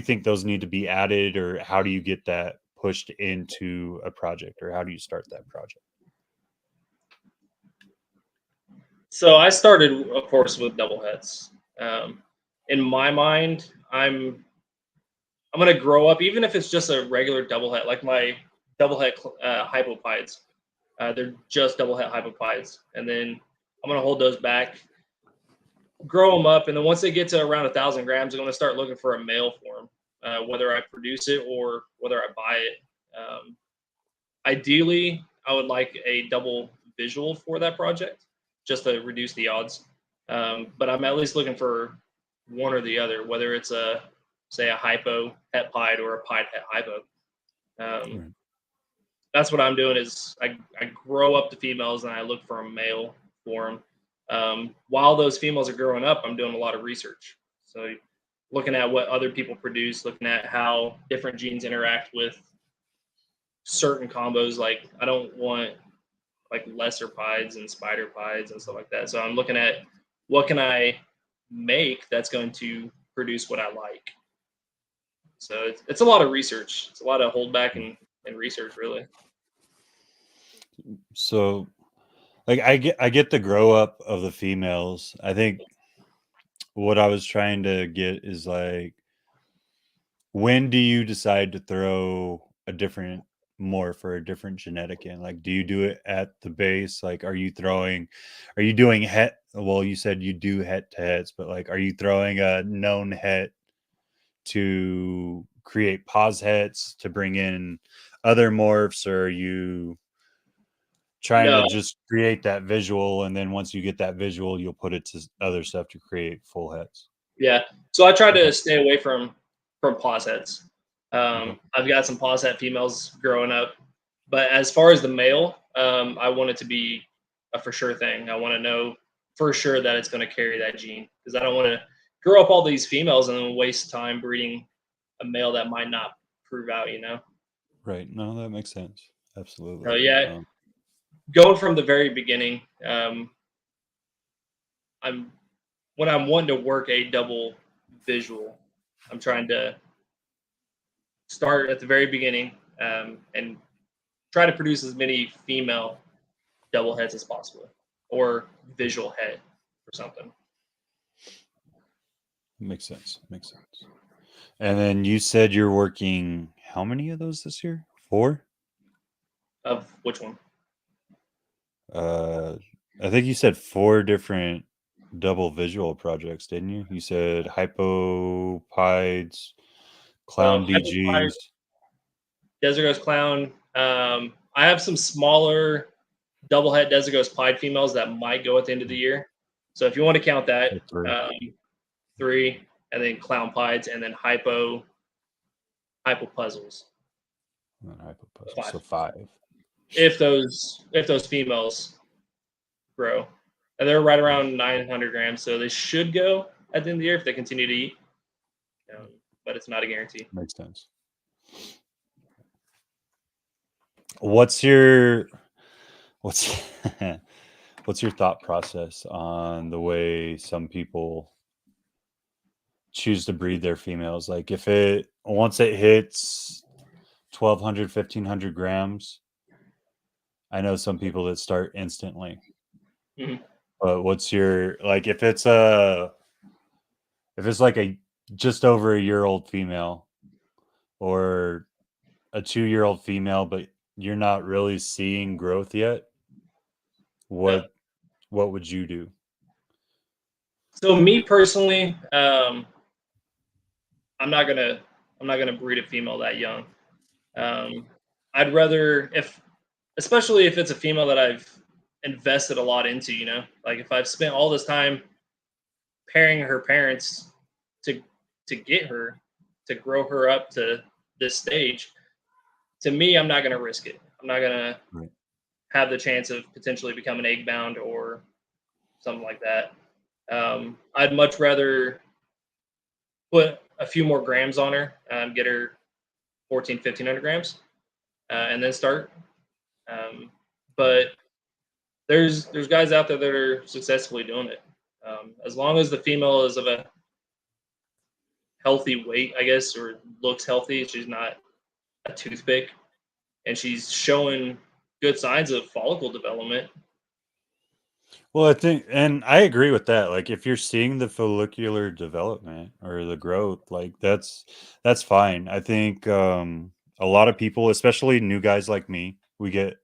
think those need to be added, or how do you get that pushed into a project, or how do you start that project? So I started, of course, with double heads. In my mind, I'm going to grow up, even if it's just a regular double head, like my double head hypopides. They're just double head hypopides, and then I'm going to hold those back, grow them up, and then once they get to around 1,000 grams, I'm going to start looking for a male for them, whether I produce it or whether I buy it. Ideally, I would like a double visual for that project, just to reduce the odds. But I'm at least looking for one or the other, whether it's say a hypo het pied or a pied het hypo. Right. That's what I'm doing is I grow up the females and I look for a male for them. While those females are growing up, I'm doing a lot of research. So looking at what other people produce, looking at how different genes interact with certain combos. Like I don't want like lesser pieds and spider pieds and stuff like that. So I'm looking at what can I make that's going to produce what I like. So it's a lot of research. It's a lot of holdback and research, really. So like I get the grow up of the females. I think what I was trying to get is like, when do you decide to throw a different morph or a different genetic in? Like, do you do it at the base? Like, are you doing het? Well, you said you do het to hets, but like, are you throwing a known het to create pause hets to bring in other morphs, or are you trying No, to just create that visual, and then once you get that visual, you'll put it to other stuff to create full hets? yeah. So I try to Okay. stay away from pause heads. Okay. I've got some pause head females growing up, but as far as the male, I want it to be a for sure thing. I want to know for sure that it's going to carry that gene, because I don't want to grow up all these females and then waste time breeding a male that might not prove out. Right. No, that makes sense. Absolutely. So yeah, going from the very beginning, I'm when I'm wanting to work a double visual, I'm trying to start at the very beginning, and try to produce as many female double heads as possible, or visual head or something. Makes sense. Makes sense. And then you said you're working how many of those this year? 4? Of which one? I think you said 4 different double visual projects, didn't you? You said hypopides, So clown Hypopie, DGs. Desert Ghost Clown. I have some smaller double head Desert Ghost Pied females that might go at the end of the year. So if you want to count that, So 3. 3, and then Clown Pieds, and then Hypo Puzzles. And then hypopuzzle. 5. So 5. If those females grow, and they're right around 900 grams, so they should go at the end of the year if they continue to eat. But it's not a guarantee. Makes sense. What's your what's what's your thought process on the way some people choose to breed their females? Like if it once it hits 1200 1500 grams, I know some people that start instantly. Mhm. But what's your like if it's like a just over a year old female or a 2-year old female, but you're not really seeing growth yet, Yeah. what would you do? So me personally, I'm not gonna breed a female that young. I'd rather, if especially if it's a female that I've invested a lot into, like if I've spent all this time pairing her parents to get her to grow her up to this stage, to me, I'm not gonna risk it. I'm not gonna Right. have the chance of potentially becoming egg bound or something like that. I'd much rather put a few more grams on her, get her 1,500 grams, and then start. But there's guys out there that are successfully doing it. As long as the female is of a healthy weight, I guess, or looks healthy, she's not a toothpick, and she's showing good signs of follicle development. Well, I think, and I agree with that. Like, if you're seeing the follicular development or the growth, like that's fine. I think a lot of people, especially new guys like me, we get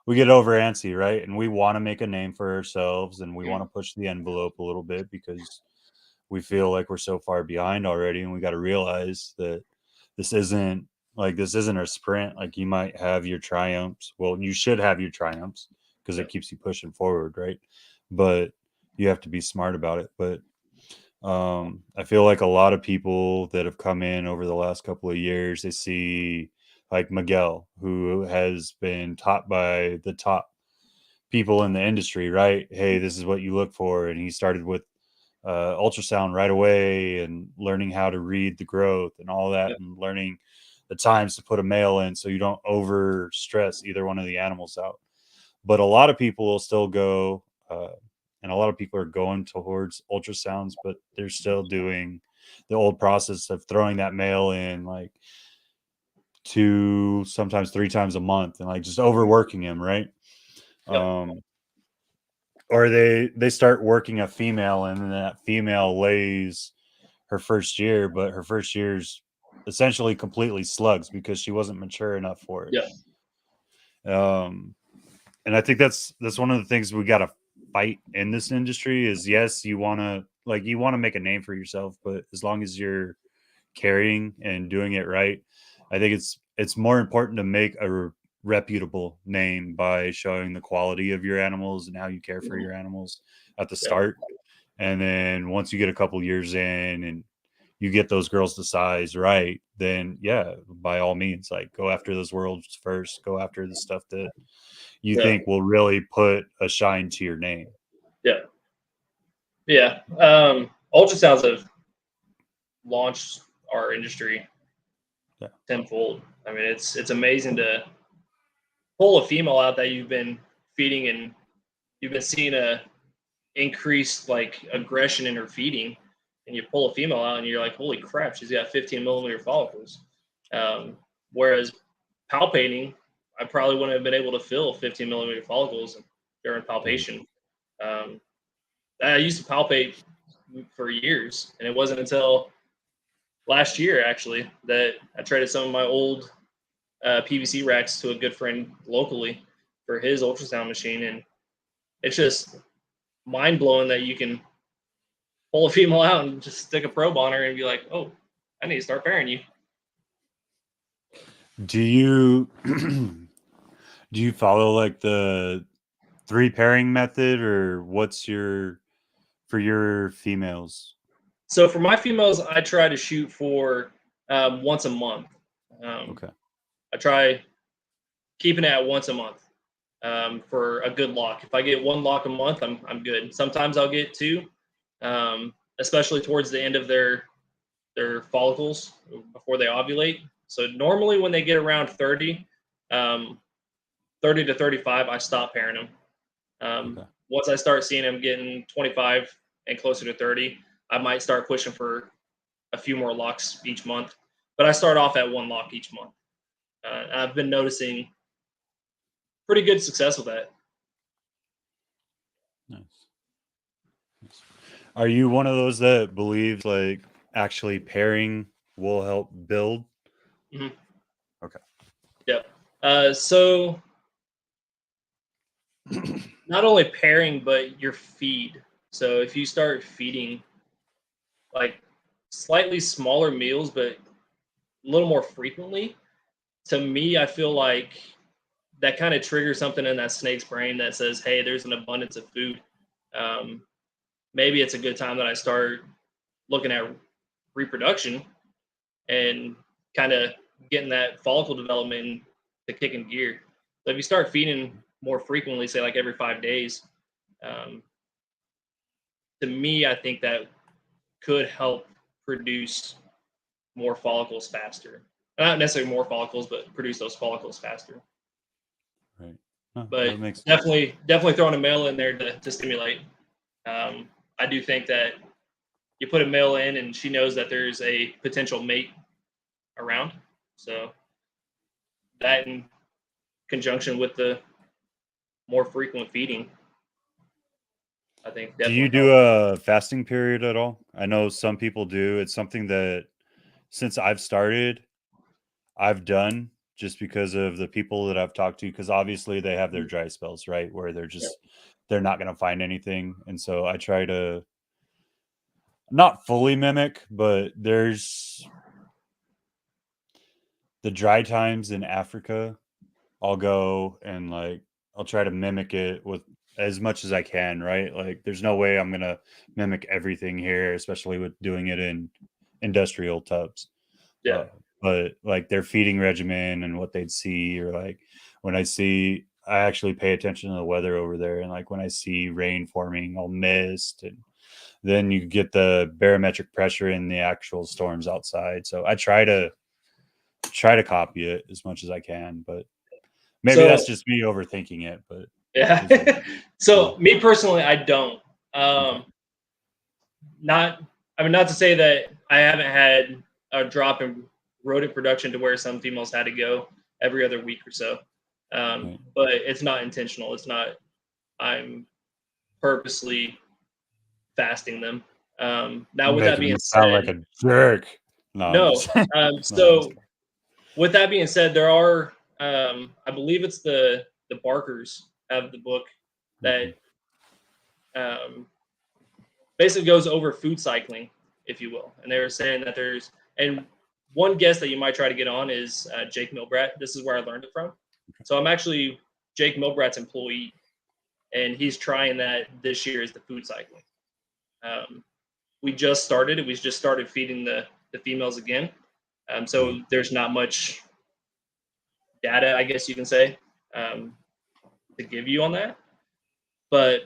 over antsy, right? And we want to make a name for ourselves, and we want to push the envelope a little bit because we feel like we're so far behind already, and we got to realize that this isn't this isn't a sprint. Like you might have your triumphs. Well, you should have your triumphs because it keeps you pushing forward, right? But you have to be smart about it. But I feel like a lot of people that have come in over the last couple of years, they see like Miguel, who has been taught by the top people in the industry, right? Hey, this is what you look for. And he started with ultrasound right away and learning how to read the growth and all that Yeah, and learning the times to put a male in so you don't over stress either one of the animals out. But a lot of people will still go, and a lot of people are going towards ultrasounds, but they're still doing the old process of throwing that male in like 2, sometimes 3 times a month and like just overworking him, right? yep, Um, or they start working a female and then that female lays her first year, but her first year's essentially completely slugs because she wasn't mature enough for yeah, it. And I think that's one of the things we got to fight in this industry is yes, you want to make a name for yourself, but as long as you're carrying and doing it right, I think it's more important to make a reputable name by showing the quality of your animals and how you care for your animals at the yeah, start. And then once you get a couple years in and you get those girls to size right, then yeah, by all means, like go after those worlds first, go after the stuff that you yeah, think will really put a shine to your name. yeah, yeah. Ultrasounds have launched our industry Yeah. tenfold. I mean, it's amazing to pull a female out that you've been feeding and you've been seeing a increased like aggression in her feeding, and you pull a female out and you're like, holy crap, she's got 15 millimeter follicles. Whereas palpating, I probably wouldn't have been able to fill 15 millimeter follicles during palpation. Um, I used to palpate for years, and it wasn't until last year actually that I traded some of my old PVC racks to a good friend locally for his ultrasound machine, and it's just mind blowing that you can pull a female out and just stick a probe on her and be like, oh, I need to start pairing you. Do you do you follow like the 3 pairing method, or what's your for your females? So for my females, I try to shoot for once a month. Okay. I try keeping it at once a month for a good lock. If I get one lock a month, I'm good. Sometimes I'll get two, especially towards the end of their follicles before they ovulate. So normally when they get around 30, 30 to 35, I stop pairing them. Okay. Once I start seeing them getting 25 and closer to 30, I might start pushing for a few more locks each month. But I start off at one lock each month. I've been noticing pretty good success with that. Nice. Are you one of those that believes like actually pairing will help build? Mm-hmm. Okay. Yep. So not only pairing, but your feed. So if you start feeding like slightly smaller meals, but a little more frequently, to me, I feel like that kind of triggers something in that snake's brain that says, hey, there's an abundance of food. Maybe it's a good time that I start looking at reproduction and kind of getting that follicle development to kick in gear. So if you start feeding more frequently, say like every 5 days, to me, I think that could help produce more follicles faster. Not necessarily more follicles, but produce those follicles faster. Right. Oh, But that makes sense. definitely throwing a male in there to stimulate. I do think that you put a male in and she knows that there's a potential mate around. So that in conjunction with the more frequent feeding, I think Do you definitely do helps. a fasting period at all? I know some people do. It's something that since I've started, I've done just because of the people that I've talked to, because obviously they have their dry spells, right? Where Yeah. they're not going to find anything. And so I try to not fully mimic, but there's the dry times in Africa. I'll go and like, I'll try to mimic it with as much as I can, right? Like, there's no way I'm going to mimic everything here, especially with doing it in industrial tubs. Yeah. But like their feeding regimen and what they'd see, or like when I actually pay attention to the weather over there, and like when I see rain forming, I'll mist, and then you get the barometric pressure in the actual storms outside. So I try to copy it as much as I can, but maybe So that's just me overthinking it. But yeah. So me personally, I don't. okay. Not not to say that I haven't had a drop in rodent production to where some females had to go every other week or so. Right. But it's not intentional. It's not I'm purposely fasting them. Now with that Making being me sound like said, a jerk. No, I'm no. just no, I'm just So with that being said, there are I believe it's the Barkers have the book that kidding. um, basically goes over food cycling, if you will. And they were saying that and one guest that you might try to get on is Jake Milbrat. This is where I learned it from. So I'm actually Jake Milbrat's employee, and he's trying that this year is the food cycling. We just started it. We just started feeding the females again. So there's not much data, I guess you can say, to give you on that. But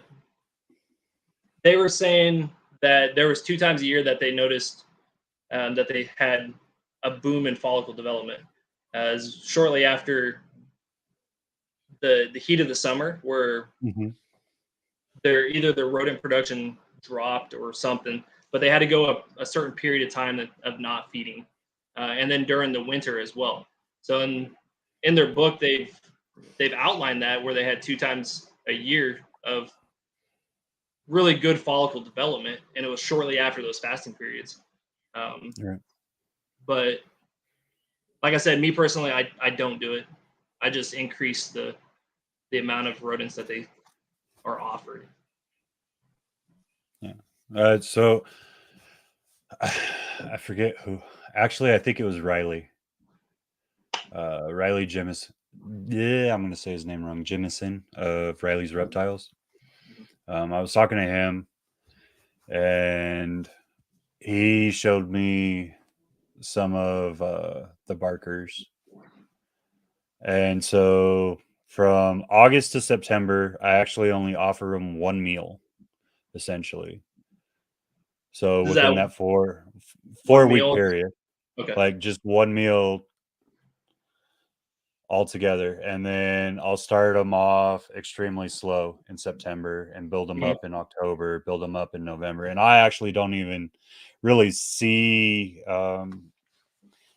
they were saying that there was 2 times a year that they noticed that they had a boom in follicle development. Shortly after the heat of the summer, where Mm-hmm. their rodent production dropped or something, but they had to go a certain period of time of not feeding, and then during the winter as well. So in their book, they've outlined that where they had 2 times a year of really good follicle development, and it was shortly after those fasting periods. Right. But like I said, me personally, I don't do it. I just increase the amount of rodents that they are offered. Yeah. So I forget who. Actually, I think it was Riley. Riley Jemison. Yeah, I'm gonna say his name wrong. Jemison of Riley's Reptiles. I was talking to him, and he showed me some of the barkers. And so from August to September, I actually only offer them one meal, essentially. So Is within that that 4 one week meal? period, Okay. like just one meal altogether, and then I'll start them off extremely slow in September and build them Mhm. up in October, build them up in November. And I actually don't even really see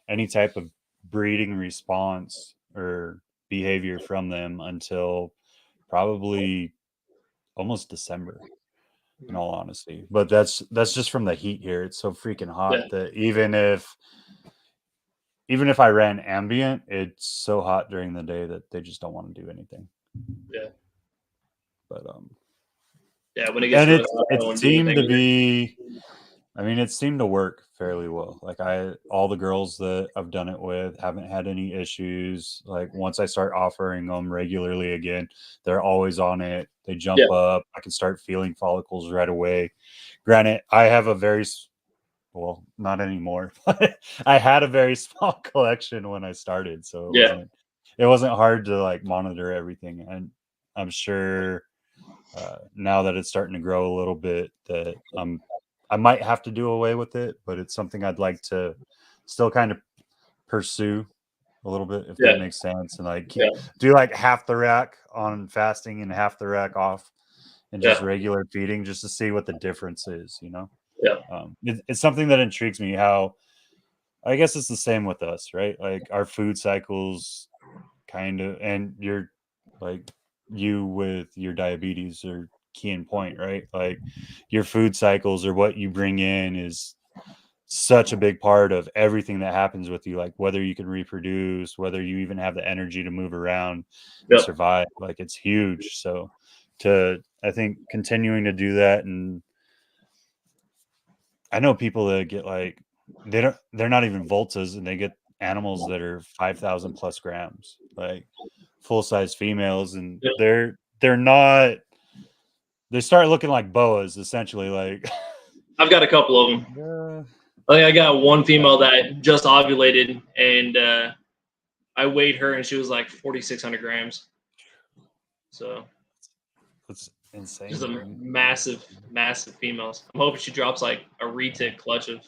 any type of breeding response or behavior from them until probably almost December, in all honesty. But that's just from the heat here. It's so freaking Yeah. hot that even if I ran ambient, it's so hot during the day that they just don't want to do anything. Yeah. But Yeah. When it gets and really hot, I it don't want to do seemed anything to either. be, I mean, it seemed to work fairly well. Like all the girls that I've done it with haven't had any issues. Like once I start offering them regularly again, they're always on it. They Yeah. jump up. I can start feeling follicles right away. Granted, I have a very well, not anymore, but I had a very small collection when I started, so Yeah. it wasn't hard to like monitor everything. And I'm sure now that it's starting to grow a little bit that I might have to do away with it, but it's something I'd like to still kind of pursue a little bit, if that Yeah. makes sense. And like Yeah. do like half the rack on fasting and half the rack off and just Yeah. regular feeding, just to see what the difference is, you know. Yeah. It's something that intrigues me, how I guess it's the same with us, right? Like our food cycles kind of, and you're like, you with your diabetes are key in point, right? Like your food cycles or what you bring in is such a big part of everything that happens with you, like whether you can reproduce, whether you even have the energy to move around and Yeah. survive. Like it's huge. So I think continuing to do that, and I know people that get like they're not even voltas, and they get animals that are 5,000 plus grams, like full size females, and Yeah. they're not, they start looking like boas essentially, like I've got a couple of them. yeah. I think I got one female that just ovulated, and I weighed her, and she was like 4,600 grams. So That's just insane, a dude. massive, massive females. I'm hoping she drops like a retic clutch of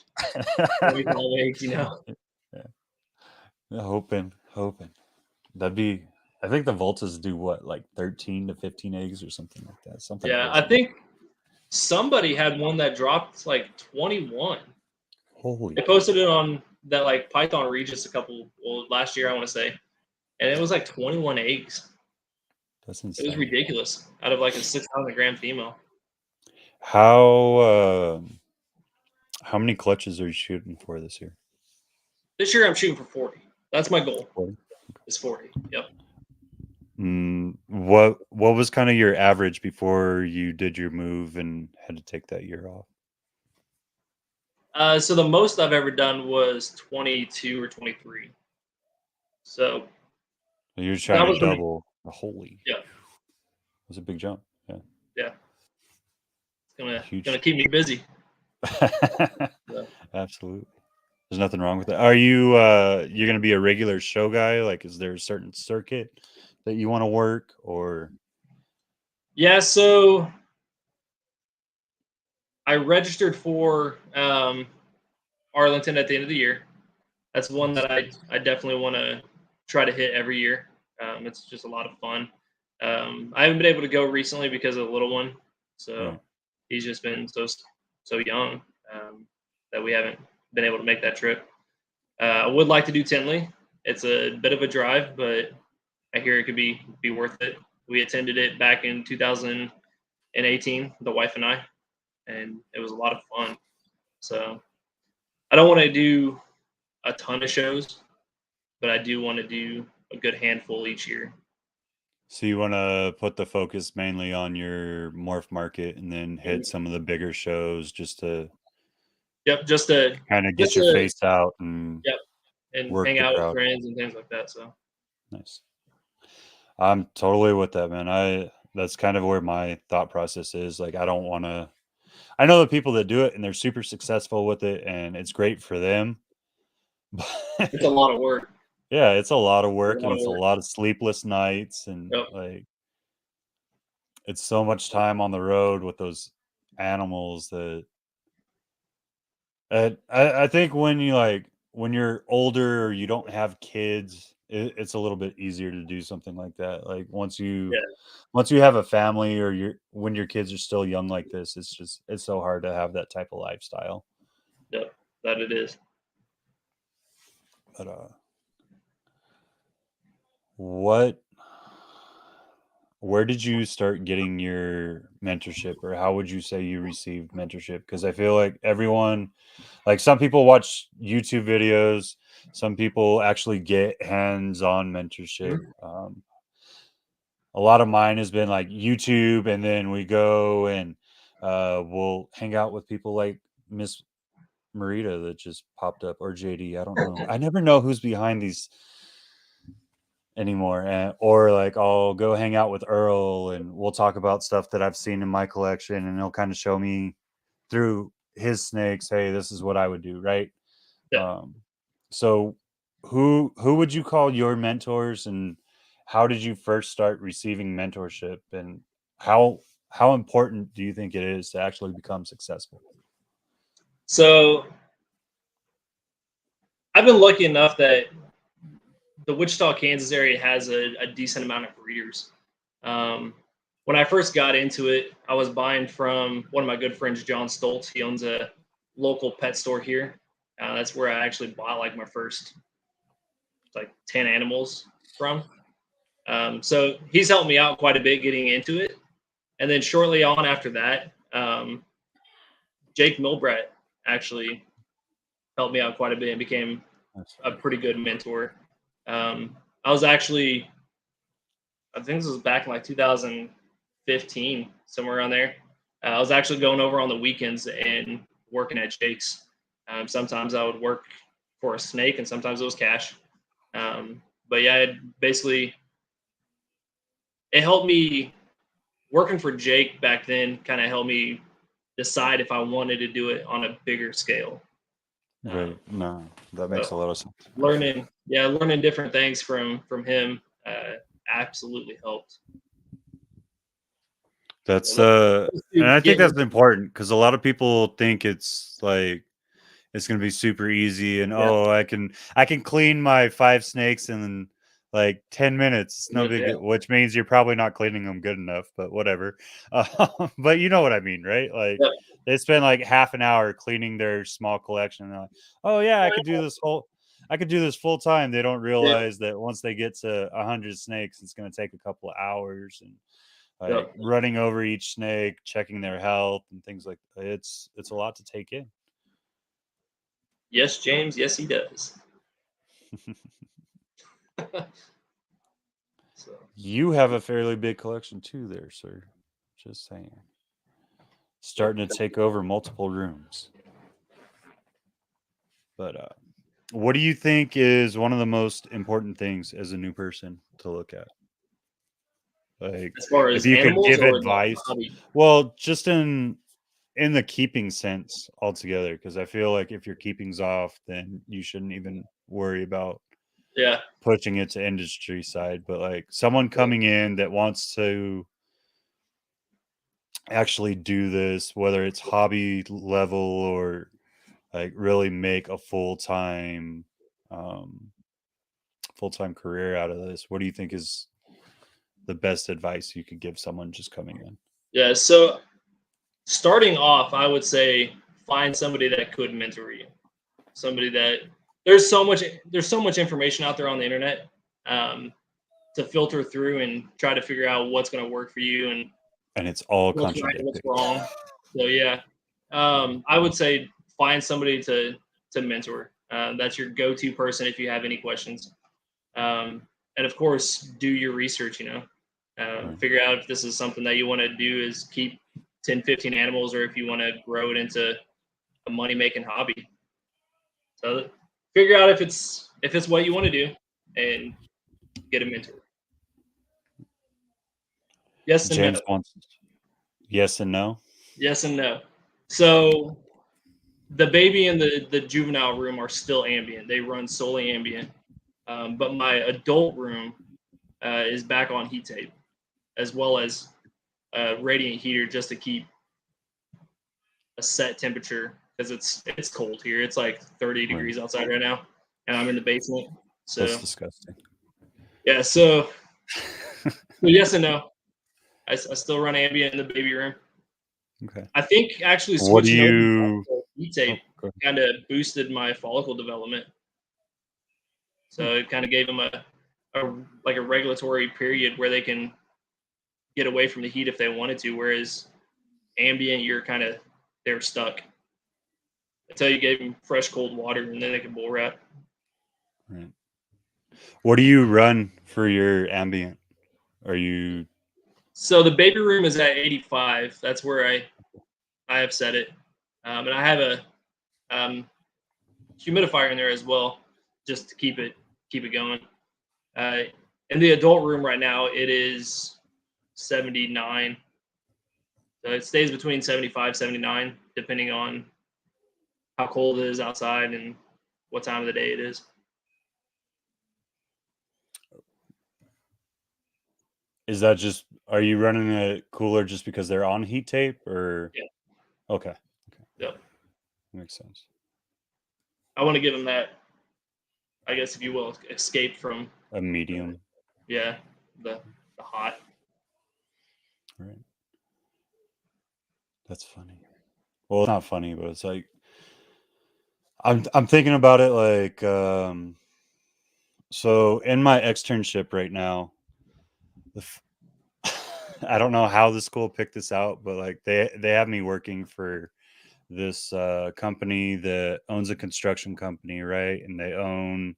25 eggs. You know. Yeah, hoping that'd be, I think the voltas do what, like 13 to 15 eggs or something like that, something Yeah, I crazy. think somebody had one that dropped like 21. Holy They posted it on that like Python Regis last year, I want to say, and it was like 21 eggs. that's It was insane. ridiculous out of like a 600-gram female. How how many clutches are you shooting for this year? This year I'm shooting for 40. That's my goal. 40? Is 40. Yep. What was kind of your average before you did your move and had to take that year off? So the most I've ever done was 22 or 23. So You're trying that to was when, double. Holy, yeah, that's a big jump. Yeah, yeah. It's a gonna huge. keep me busy. So, Absolutely. There's nothing wrong with that. Are you you're gonna be a regular show guy? Like, is there a certain circuit that you want to work, or yeah. So I registered for Arlington at the end of the year. That's one nice. that I definitely want to try to hit every year. It's just a lot of fun. I haven't been able to go recently because of the little one, so Right. he's just been so young that we haven't been able to make that trip. I would like to do Tinley. It's a bit of a drive, but I hear it could be worth it. We attended it back in 2018, the wife and I, and it was a lot of fun. So I don't want to do a ton of shows, but I do want to do a good handful each year. So you want to put the focus mainly on your morph market and then hit some of the bigger shows just to just to kind of get your face out and and work hang the out with crowd. friends and things like that. So Nice. I'm totally with that, man. That's kind of where my thought process is. Like, I don't want to. I know the people that do it and they're super successful with it, and it's great for them. But it's a lot of work. yeah, it's a lot of A work, lot and of it's a work. lot of sleepless nights, and Yep. like it's so much time on the road with those animals that I think when you're older or you don't have kids, it's a little bit easier to do something like that. Like Yeah. once you have a family or when your kids are still young like this, it's so hard to have that type of lifestyle. Yep. That it is. But what where did you start getting your mentorship, or how would you say you received mentorship? Because I feel like everyone, like some people watch YouTube videos, some people actually get hands-on mentorship. Mhm. A lot of mine has been like YouTube, and then we go and we'll hang out with people like Miss Marita that just popped up, or JD. I don't know. I never know who's behind these anymore. Or like I'll go hang out with Earl and we'll talk about stuff that I've seen in my collection, and he'll kind of show me through his snakes, hey, this is what I would do, right? Yeah. So who would you call your mentors, and how did you first start receiving mentorship, and how important do you think it is to actually become successful? So I've been lucky enough that the Wichita, Kansas area has a decent amount of breeders. Um, when I first got into it, I was buying from one of my good friends, John Stoltz. He owns a local pet store here. That's where I actually bought like my first like 10 animals from. So he's helped me out quite a bit getting into it. And then shortly on after that, Jake Milbrat actually helped me out quite a bit and became a pretty good mentor. I was actually, I think this was back in like 2015, somewhere around there. I was actually going over on the weekends and working at Jake's. Sometimes I would work for a snake, and sometimes it was cash. But yeah, it helped me working for Jake back then. Kind of helped me decide if I wanted to do it on a bigger scale. Right. No, that makes a So lot of sense. learning different things from him absolutely helped. That's and I think Getting that's important because a lot of people think it's like it's gonna be super easy, and yeah, I can clean my 5 snakes in like 10 minutes. It's no big yeah, deal, which means you're probably not cleaning them good enough, but whatever. But you know what I mean, right? Like yeah, they spend like half an hour cleaning their small collection, and they're like, oh yeah, I could do this full time. They don't yeah, realize that once they get to 100 snakes, it's gonna take a couple of hours, and yeah. like running over each snake, checking their health and things like that. It's a lot to take in. Yes, James. Yes, he does. So You have a fairly big collection too there, sir. Just saying. yeah. Starting to take over multiple rooms. But what do you think is one of the most important things as a new person to look at? Like As far if as you could animals give or the advice, hobby, well, just in the keeping sense altogether, because I feel like if your keeping's off, then you shouldn't even worry about yeah, pushing it to industry side. But like someone coming in that wants to actually do this, whether it's hobby level or like really make a um, full-time career out of this, what do you think is the best advice you could give someone just coming in? yeah. So starting off, I would say find somebody that could mentor you. Somebody that there's so much information out there on the internet um, to filter through and try to figure out what's going to work for you and And it's all what's right, what's contradicting. wrong. So yeah, I would say find somebody to mentor. That's your go-to person if you have any questions. And of course, do your research, figure out if this is something that you want to do, is keep 10, 15 animals, or if you want to grow it into a money-making hobby. So figure out if it's what you want to do, and get a mentor. Yes and James no. wants yes and no. Yes and no. So the baby and the juvenile room are still ambient. They run solely ambient. But my adult room is back on heat tape, as well as radiant heater, just to keep a set temperature, because it's cold here. It's like 30 degrees outside right now, and I'm in the basement. So that's disgusting. Yeah. So yes and no. I still run ambient in the baby room. Okay. I think actually What do switching over you? to heat tape kind of boosted my follicle development. So it kind of gave them a regulatory period where they can get away from the heat if they wanted to. Whereas ambient, they're stuck until you gave them fresh cold water, and then they can bull rat. Right. What do you run for your ambient? Are you? So the baby room is at 85. That's where I have set it, and I have a humidifier in there as well, just to keep it going. In the adult room right now, it is 79. So it stays between 75, 79, depending on how cold it is outside and what time of the day it is. Is that just? Are you running it cooler just because they're on heat tape, or? Yeah. Okay. Yep. Makes sense. I want to give them that, I guess, if you will, escape from a medium. The hot. Right. That's funny. Well, it's not funny, but it's like I'm thinking about it like so in my externship right now, I don't know how the school picked this out, but like they have me working for this company that owns a construction company, right? And they own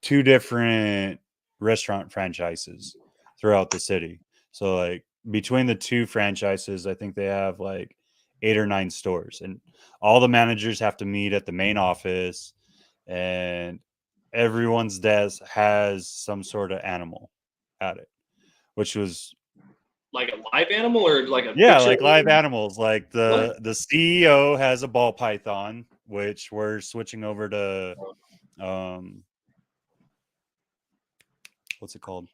2 different restaurant franchises throughout the city. So like between the 2 franchises, I think they have like 8 or 9 stores, and all the managers have to meet at the main office, and everyone's desk has some sort of animal at it, which was Like a live animal, or like a yeah, picture? like live animals. Like What? the CEO has a ball python, which we're switching over to what's it called?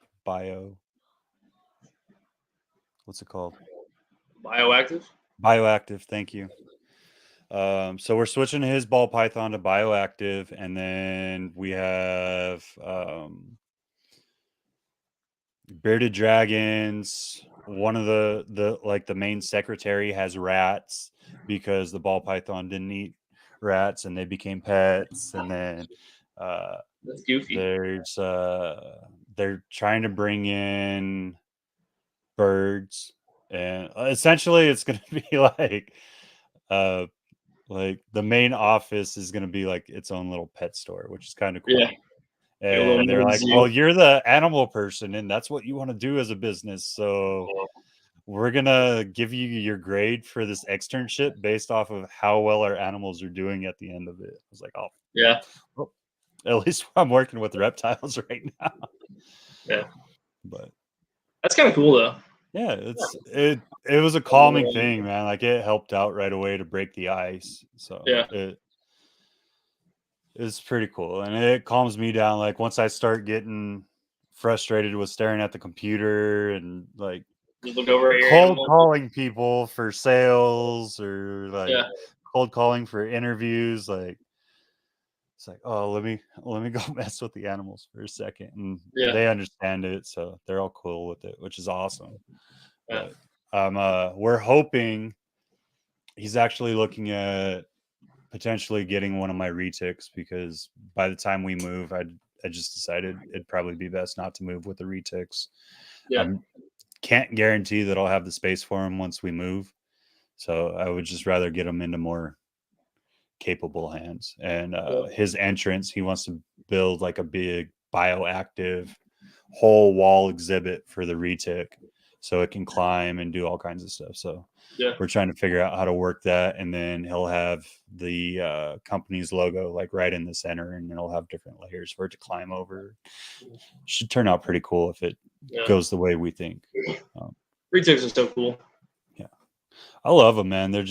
What's it called? Bioactive? Bioactive, thank you. So we're switching his ball python to bioactive, and then we have bearded dragons. One of the main secretary has rats because the ball python didn't eat rats and they became pets. And then That's goofy. they're trying to bring in birds, and essentially it's going to be like the main office is going to be like its own little pet store, which is kind of cool. Yeah. And they're like, well, you're the animal person and that's what you want to do as a business, so we're gonna give you your grade for this externship based off of how well our animals are doing at the end of it. I was like, oh Yeah. well, at least I'm working with reptiles right now. Yeah. But that's kind of cool though. yeah, it was a calming thing, man. Like it helped out right away to break the ice. So Yeah. it's pretty cool, and it calms me down. Like once I start getting frustrated with staring at the computer and like Just look over at your cold animal. calling people for sales or like Yeah. cold calling for interviews, like it's like, oh, let me go mess with the animals for a second, and they understand it, so they're all cool with it, which is awesome. Yeah. But we're hoping he's actually looking at potentially getting one of my retics, because by the time we move, I just decided it'd probably be best not to move with the retics. Yeah. Can't guarantee that I'll have the space for him once we move, so I would just rather get them into more capable hands. And his entrance, he wants to build like a big bioactive whole wall exhibit for the retic, so it can climb and do all kinds of stuff. So we're trying to figure out how to work that, and then he'll have the company's logo like right in the center, and it'll have different layers for it to climb over. Should turn out pretty cool if it goes the way we think. Retics are so cool. Yeah, I love them, man. They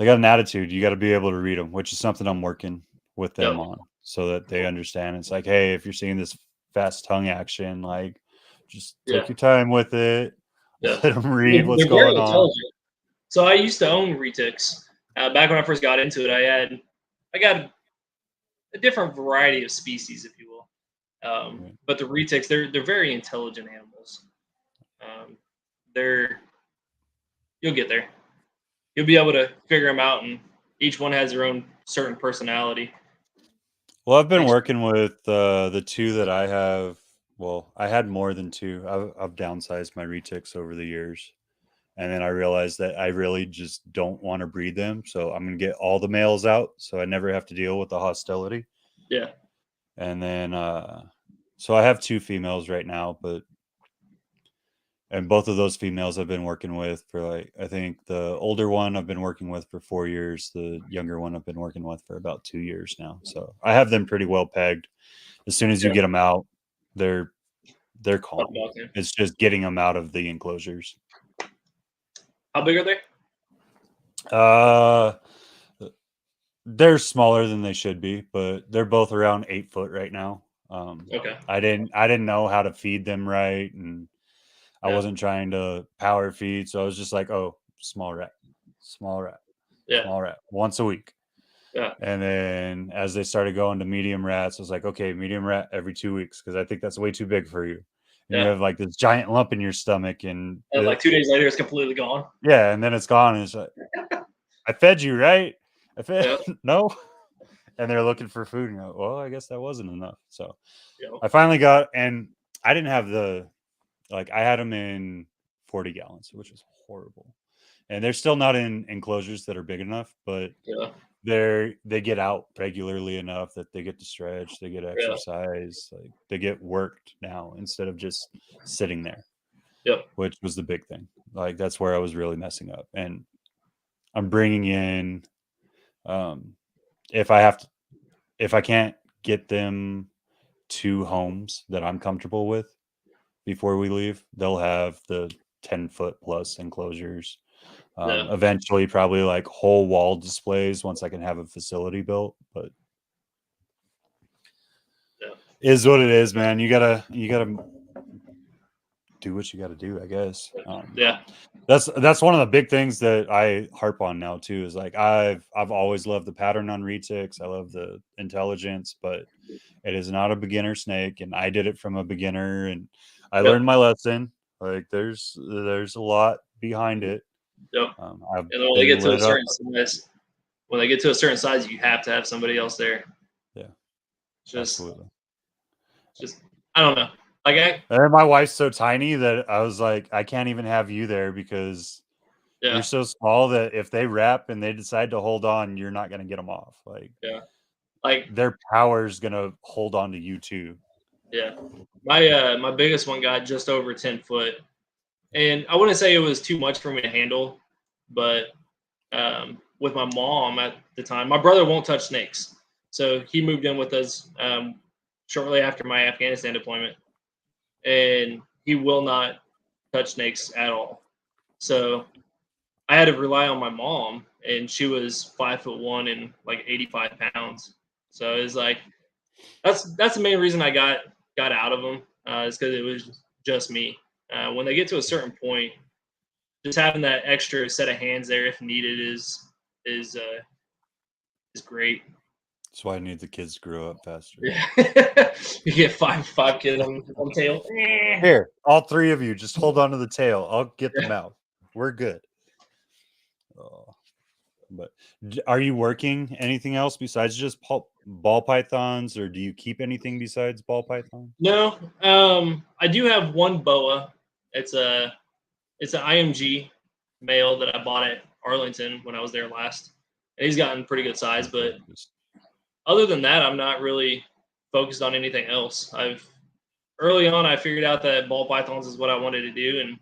got an attitude. You got to be able to read them, which is something I'm working with them on, so that they understand. It's like, hey, if you're seeing this fast tongue action, like, just take your time with it. Let them read what's going on. So I used to own retics. Back when I first got into it, I got a different variety of species, if you will. But the retics, they're very intelligent animals. You'll get there. You'll be able to figure them out, and each one has their own certain personality. Well, I've been working with the two that I have. Well, I had more than two. I've downsized my retics over the years. And then I realized that I really just don't want to breed them. So I'm going to get all the males out, so I never have to deal with the hostility. Yeah. And then, so I have two females right now, and both of those females I've been working with for, like, I think the older one I've been working with for 4 years. The younger one I've been working with for about 2 years now. So I have them pretty well pegged. As soon as you get them out, they're calm. It's just getting them out of the enclosures. How big are they? They're smaller than they should be, but they're both around 8 foot right now. Okay. I didn't know how to feed them right, and I wasn't trying to power feed, so I was just like, oh, small rat, small rat, once a week. Yeah. And then as they started going to medium rats, I was like, okay, medium rat every 2 weeks, because I think that's way too big for you. And you have like this giant lump in your stomach, and like 2 days later, it's completely gone. Yeah, and then it's gone, and it's like, I fed you, right? I fed no, and they're looking for food. And go, well, I guess that wasn't enough. So I finally got, and I didn't have I had them in 40 gallons, which is horrible. And they're still not in enclosures that are big enough, but they get out regularly enough that they get to stretch, they get exercise, like they get worked now instead of just sitting there. Which was the big thing. Like, that's where I was really messing up. And I'm bringing in, if I can't get them to homes that I'm comfortable with before we leave, they'll have the 10-foot plus enclosures. Eventually, probably like whole wall displays once I can have a facility built. But is what it is, man. You gotta do what you got to do, I guess. That's one of the big things that I harp on now too, is like, I've always loved the pattern on retics. I love the intelligence, but it is not a beginner snake, and I did it from a beginner, and I learned my lesson. Like, there's a lot behind it. And when they get to a certain size, you have to have somebody else there. Absolutely. I don't know. And my wife's so tiny that I was like, I can't even have you there, because you're so small that if they wrap and they decide to hold on, you're not going to get them off. Like their power is going to hold on to you too. My biggest one got just over 10 foot, and I wouldn't say it was too much for me to handle, but with my mom at the time, my brother won't touch snakes, so he moved in with us shortly after my Afghanistan deployment. And he will not touch snakes at all. So I had to rely on my mom, and she was 5'1" and like 85 pounds. So it's like, that's the main reason I got out of them, is because it was just me. When they get to a certain point, just having that extra set of hands there if needed is great. That's why I need the kids to grow up faster. You get five kids on the tail. Here, all 3 of you, just hold on to the tail. I'll get them out. We're good. But are you working anything else besides just ball pythons, or do you keep anything besides ball python? No, I do have one boa. It's an IMG male that I bought at Arlington when I was there last. and he's gotten pretty good size. But other than that, I'm not really focused on anything else. Early on, I figured out that ball pythons is what I wanted to do, and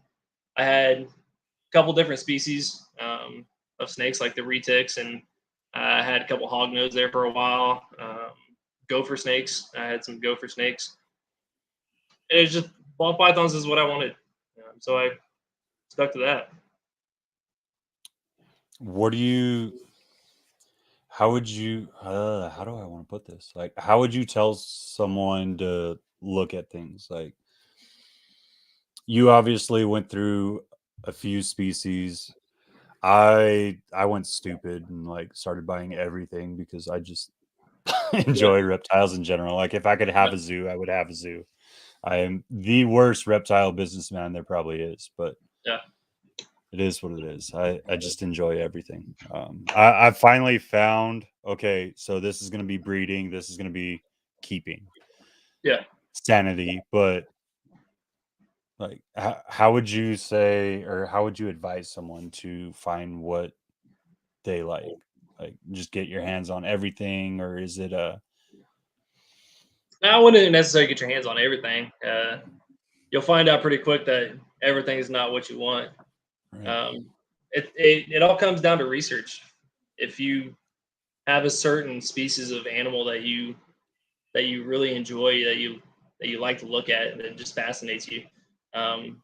I had a couple different species of snakes, like the retics, and I had a couple hognose there for a while. Gopher snakes. I had some gopher snakes. And it's just ball pythons is what I wanted, so I stuck to that. What do you? How would you? How do I want to put this? Like, how would you tell someone to look at things? Like, you obviously went through a few species. I went stupid and like started buying everything because I just Yeah, enjoy reptiles in general. Like, if I could have a zoo, I would have a zoo. I am the worst reptile businessman there probably is, but yeah, it is what it is. I just enjoy everything. I finally found, okay, so this is going to be breeding, this is going to be keeping, yeah. sanity, but like how would you say, or how would you advise someone to find what they like? Like, just get your hands on everything, or is it a I wouldn't necessarily get your hands on everything. You'll find out pretty quick that everything is not what you want. right? Um, it all comes down to research. If you have a certain species of animal that you really enjoy, that you like to look at, and it just fascinates you, um,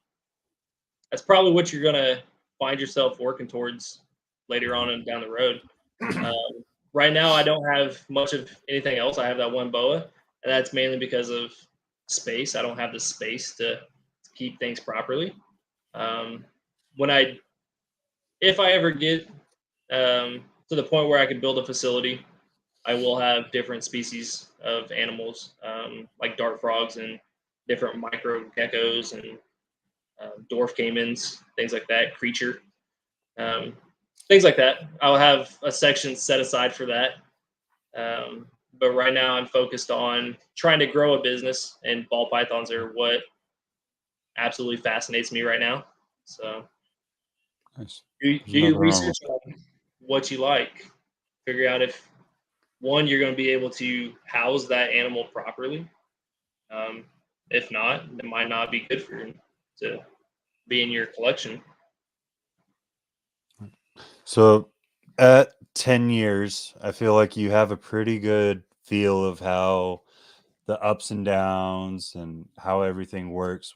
that's probably what you're gonna find yourself working towards later on Right. and down the road. Um, right now, I don't have much of anything else. I have that one boa, and that's mainly because of space. I don't have the space to keep things properly. Um, when I, if I ever get to the point where I can build a facility, I will have different species of animals, like dart frogs and different micro geckos and dwarf caimans, things like that, creature, um, things like that. I'll have a section set aside for that. But right now, I'm focused on trying to grow a business, and ball pythons are what absolutely fascinates me right now. So Nice. There's do your nothing wrong with research on what you like. Figure out if one you're going to be able to house that animal properly. Um, if not, it might not be good for you to be in your collection. So at 10 years, I feel like you have a pretty good feel of how the ups and downs and how everything works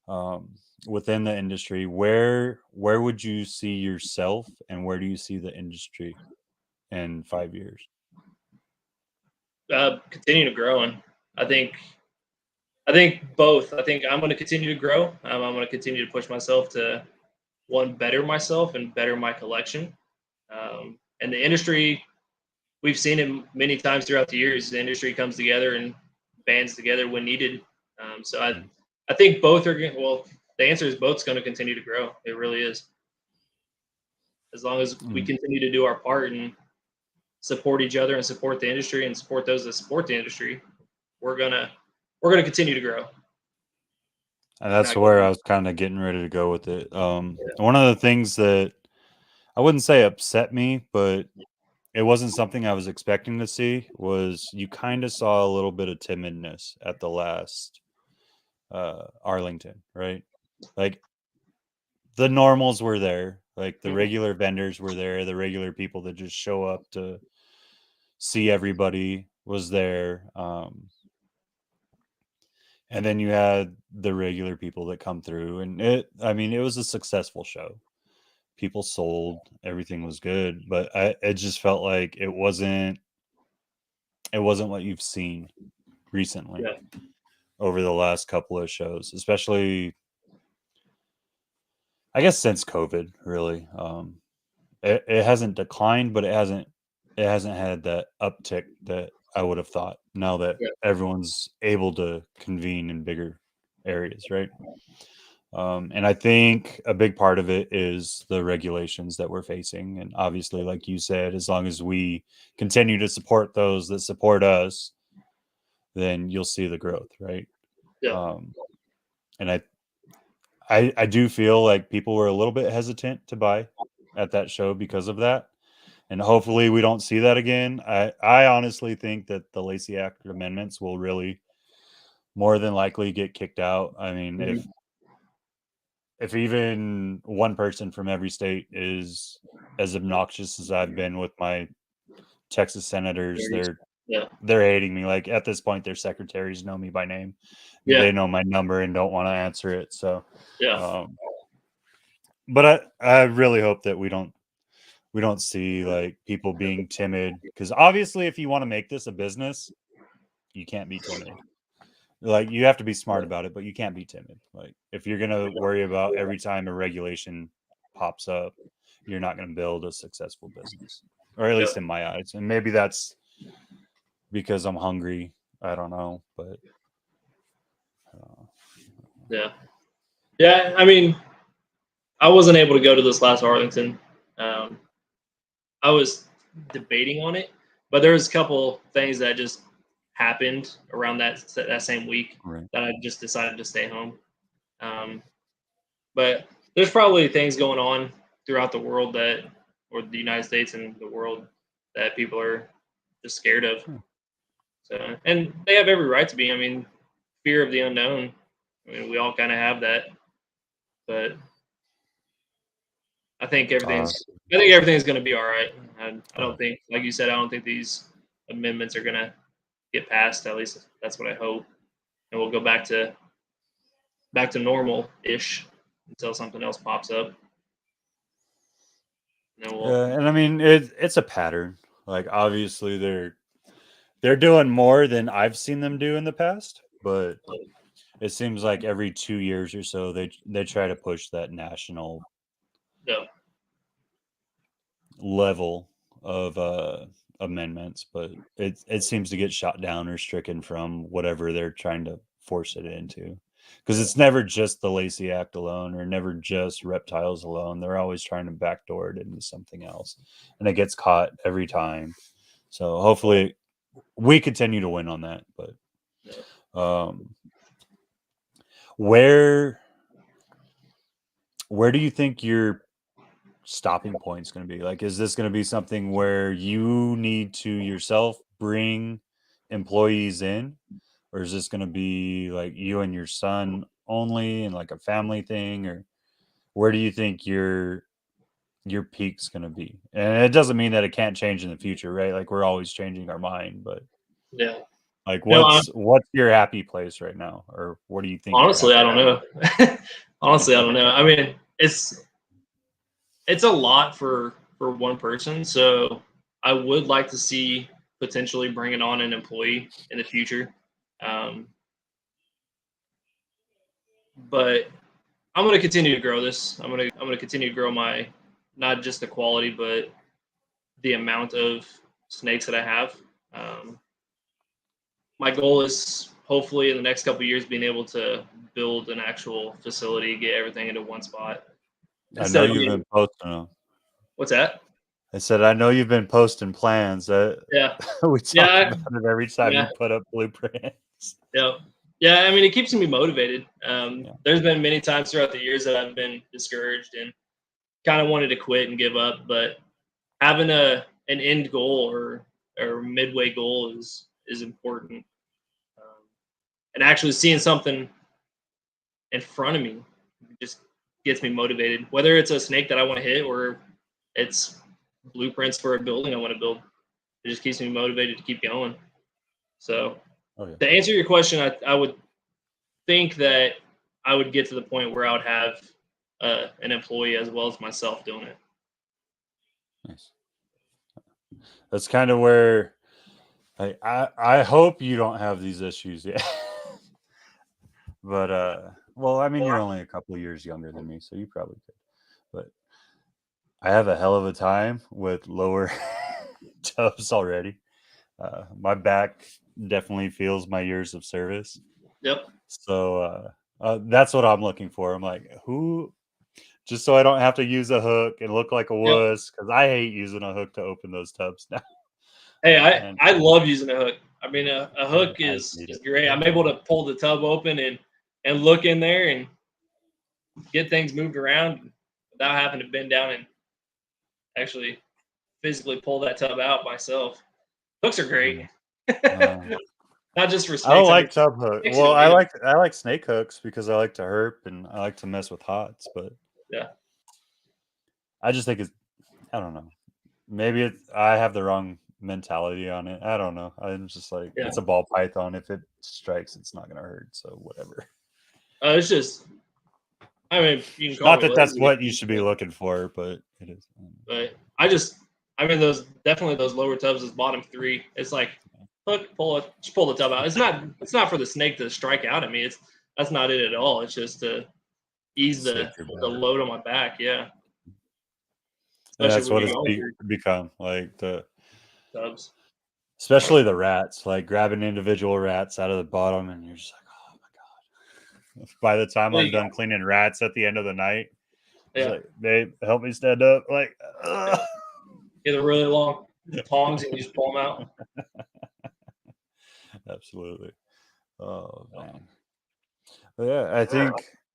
um, within the industry. Where would you see yourself, and where do you see the industry in 5 years? Continue to grow, and I think I think both. I think I'm going to continue to grow. I'm going to continue to push myself to one better myself and better my collection. And the industry, we've seen it many times throughout the years. The industry comes together and bands together when needed. So I think both are well. The answer is both's going to continue to grow. It really is. As long as we Mm. continue to do our part and support each other and support the industry and support those that support the industry, we're gonna continue to grow. And We're that's not where going. I was kind of getting ready to go with it. One of the things that I wouldn't say upset me, but it wasn't something I was expecting to see, was you kind of saw a little bit of timidness at the last Arlington, right? Like, the normals were there, like the Mhm. regular vendors were there, the regular people that just show up to see everybody was there. And then you had the regular people that come through, and I mean, it was a successful show. People sold, everything was good, but it just felt like it wasn't what you've seen recently Yeah, over the last couple of shows, especially I guess since COVID, really. It hasn't declined, but it hasn't had that uptick that I would have thought, now that yeah, everyone's able to convene in bigger areas, right? And I think a big part of it is the regulations that we're facing. And obviously, like you said, as long as we continue to support those that support us, then you'll see the growth, right? yeah, Um, and I do feel like people were a little bit hesitant to buy at that show because of that. and hopefully we don't see that again. I honestly think that the Lacey Act amendments will really more than likely get kicked out. I mean, if even one person from every state is as obnoxious as I've been with my Texas senators, they're hating me. Like at this point, their secretaries know me by name. Yeah. They know my number and don't want to answer it. So, Yeah. But I really hope that we don't see like people being timid, because obviously if you want to make this a business, you can't be timid. Like you have to be smart about it, but you can't be timid. Like if you're going to worry about every time a regulation pops up, you're not going to build a successful business, or at least in my eyes. And maybe that's because I'm hungry. I don't know, but yeah. I mean, I wasn't able to go to this last Arlington. I was debating on it, but there was a couple things that just happened around that same week right. that I just decided to stay home. But there's probably things going on throughout the world or the United States and the world, that people are just scared of. So, and they have every right to be. I mean, fear of the unknown. I mean, we all kind of have that, but I think everything's going to be all right. I don't think, like you said, I don't think these amendments are going to get passed. At least that's what I hope, and we'll go back to normal ish until something else pops up. And I mean it's a pattern. Like obviously they're doing more than I've seen them do in the past, but it seems like every 2 years or so they try to push that national level of amendments, but it seems to get shot down or stricken from whatever they're trying to force it into. Because it's never just the Lacey Act alone, or never just reptiles alone. They're always trying to backdoor it into something else, and it gets caught every time. So hopefully we continue to win on that. But where do you think your stopping point is going to be? Like, is this going to be something where you need to yourself bring employees in, or is this going to be like you and your son only and like a family thing? Or where do you think your peak's going to be? And it doesn't mean that it can't change in the future, right? Like we're always changing our mind, but like what's your happy place right now, or what do you think? Honestly, I don't know. Honestly, I don't know. I mean, it's a lot for one person, so I would like to see potentially bringing on an employee in the future. But I'm going to continue to grow this. I'm going to continue to grow my, not just the quality, but the amount of snakes that I have. My goal is hopefully in the next couple of years being able to build an actual facility, get everything into one spot. I know you've been posting them. What's that? I said, I know you've been posting plans. Yeah. We talk about it every time you put up blueprints. Yeah. I mean, it keeps me motivated. There's been many times throughout the years that I've been discouraged and kind of wanted to quit and give up, but having an end goal or midway goal is important. And actually seeing something in front of me just gets me motivated, whether it's a snake that I want to hit or it's blueprints for a building I want to build. It just keeps me motivated to keep going. So to answer your question, I would think that I would get to the point where I would have an employee as well as myself doing it. Nice. That's kind of where I hope you don't have these issues yet. But well, I mean, you're only a couple of years younger than me, so you probably could. But I have a hell of a time with lower tubs already. My back definitely feels my years of service. Yep. So that's what I'm looking for. I'm like, just so I don't have to use a hook and look like a wuss, because I hate using a hook to open those tubs now. Hey, I love using a hook. I mean, a hook is great. I'm able to pull the tub open and look in there and get things moved around without having to bend down and actually physically pull that tub out myself. Hooks are great. Not just for I don't snakes. like tub hook. snakes Well, are I good. like snake hooks because I like to herp and I like to mess with hots, but Yeah. I just think it's, I don't know. Maybe I have the wrong mentality on it. I don't know. I'm just like, Yeah. it's a ball python. If it strikes, it's not gonna hurt. So whatever. It's just, I mean, you can call Not me that that's lazy, what you should be looking for, but it is. but I mean, definitely those lower tubs is bottom 3. It's like hook, just pull the tub out. It's not for the snake to strike out at me. That's not it at all. It's just to ease the load on my back. Yeah. And Especially that's when what you're it's going through become, like tubs. especially the rats, like grabbing individual rats out of the bottom, and you're just like, oh my god. By the time I'm done cleaning rats at the end of the night, it's like, babe, help me stand up. Like, get a really long tongs and you just pull them out. Absolutely. Oh man. But yeah,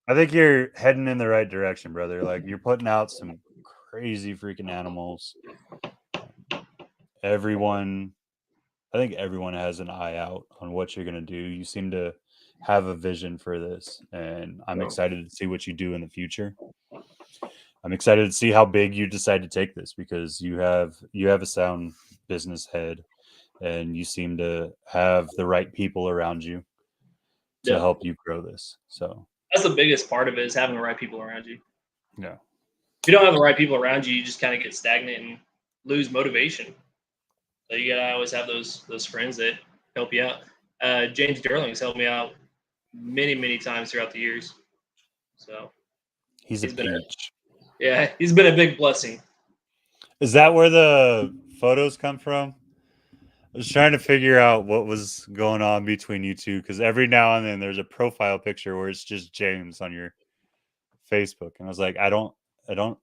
I think you're heading in the right direction, brother. Like, you're putting out some crazy freaking animals. I think everyone has an eye out on what you're going to do. You seem to have a vision for this, and I'm excited to see what you do in the future. I'm excited to see how big you decide to take this, because you have a sound business head, and you seem to have the right people around you to help you grow this. So that's the biggest part of it, is having the right people around you. Yeah. If you don't have the right people around you, you just kind of get stagnant and lose motivation. So you gotta always have those friends that help you out. James Derling's helped me out many times throughout the years. So he's a peach. He's been a big blessing. Is that where the photos come from? I was trying to figure out what was going on between you two, because every now and then there's a profile picture where it's just James on your Facebook, and I was like, I don't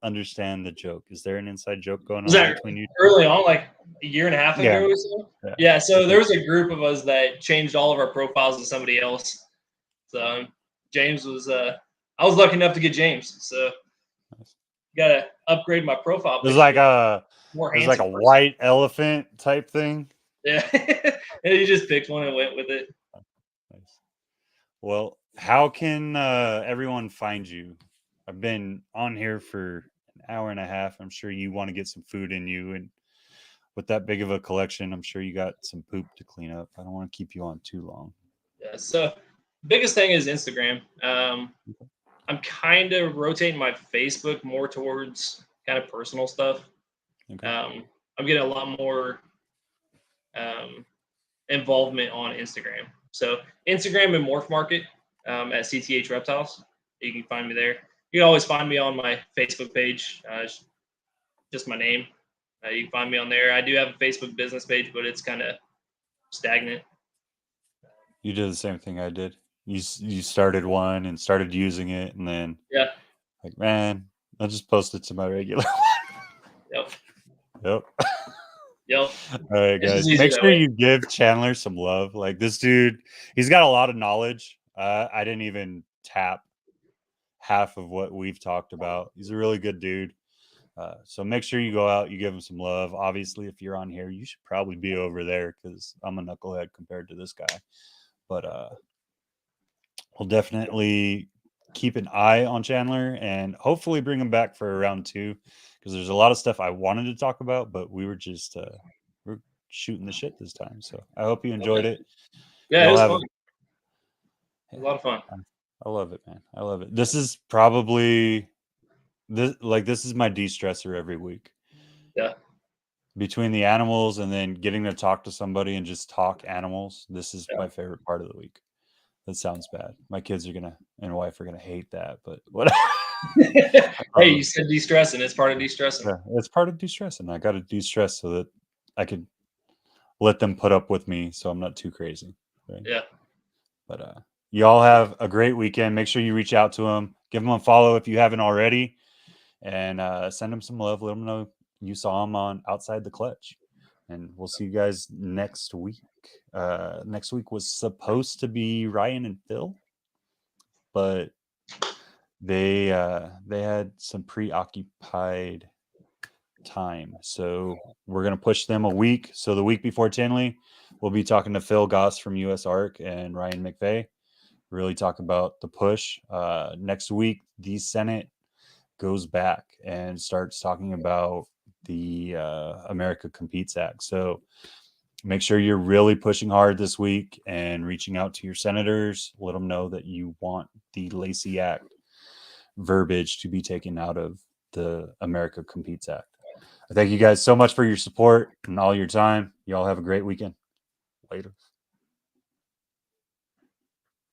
understand the joke. Is there an inside joke going on between you two? Early on, like a year and a half ago or so? Yeah, so there was a group of us that changed all of our profiles to somebody else. So James was I was lucky enough to get James. So gotta upgrade my profile. There's like a white elephant type thing. Yeah. And you just picked one and went with it. Nice. Well, how can everyone find you? I've been on here for an hour and a half. I'm sure you want to get some food in you, and with that big of a collection, I'm sure you got some poop to clean up. I don't want to keep you on too long. Yeah, so biggest thing is Instagram. I'm kind of rotating my Facebook more towards kind of personal stuff. Okay. I'm getting a lot more involvement on Instagram. So Instagram and Morph Market at CTH Reptiles. You can find me there. You can always find me on my Facebook page. Just my name. You can find me on there. I do have a Facebook business page, but it's kind of stagnant. You did the same thing I did. You started one and started using it, and then like, man, I'll just post it to my regular one. Yep. All right, guys. Make sure you give Chandler some love. Like, this dude, he's got a lot of knowledge. I didn't even tap half of what we've talked about. He's a really good dude. So make sure you go out, you give him some love. Obviously, if you're on here, you should probably be over there, because I'm a knucklehead compared to this guy. But we'll definitely keep an eye on Chandler and hopefully bring him back for round 2, because there's a lot of stuff I wanted to talk about, but we were just we're shooting the shit this time. So I hope you enjoyed it. Yeah, it was fun. A lot of fun. I love it, man. I love it. This is probably this is my de-stressor every week. Yeah. Between the animals and then getting to talk to somebody and just talk animals, this is my favorite part of the week. That sounds bad. My kids and wife are gonna hate that, but whatever. Hey, you said de-stressing. It's part of de-stressing. Yeah, it's part of de-stressing. I got to de-stress so that I could let them put up with me, so I'm not too crazy. Right? Yeah. But you all have a great weekend. Make sure you reach out to them, give them a follow if you haven't already, and send them some love. Let them know you saw them on Outside the Clutch. And we'll see you guys next week. Next week was supposed to be Ryan and Phil, but they had some preoccupied time. So we're going to push them a week. So the week before Tinley, we'll be talking to Phil Goss from US Arc and Ryan McVeigh. Really talk about the push. Next week, the Senate goes back and starts talking about the America Competes Act. So make sure you're really pushing hard this week and reaching out to your senators. Let them know that you want the Lacey Act verbiage to be taken out of the America Competes Act. I thank you guys so much for your support and all your time. Y'all have a great weekend. Later.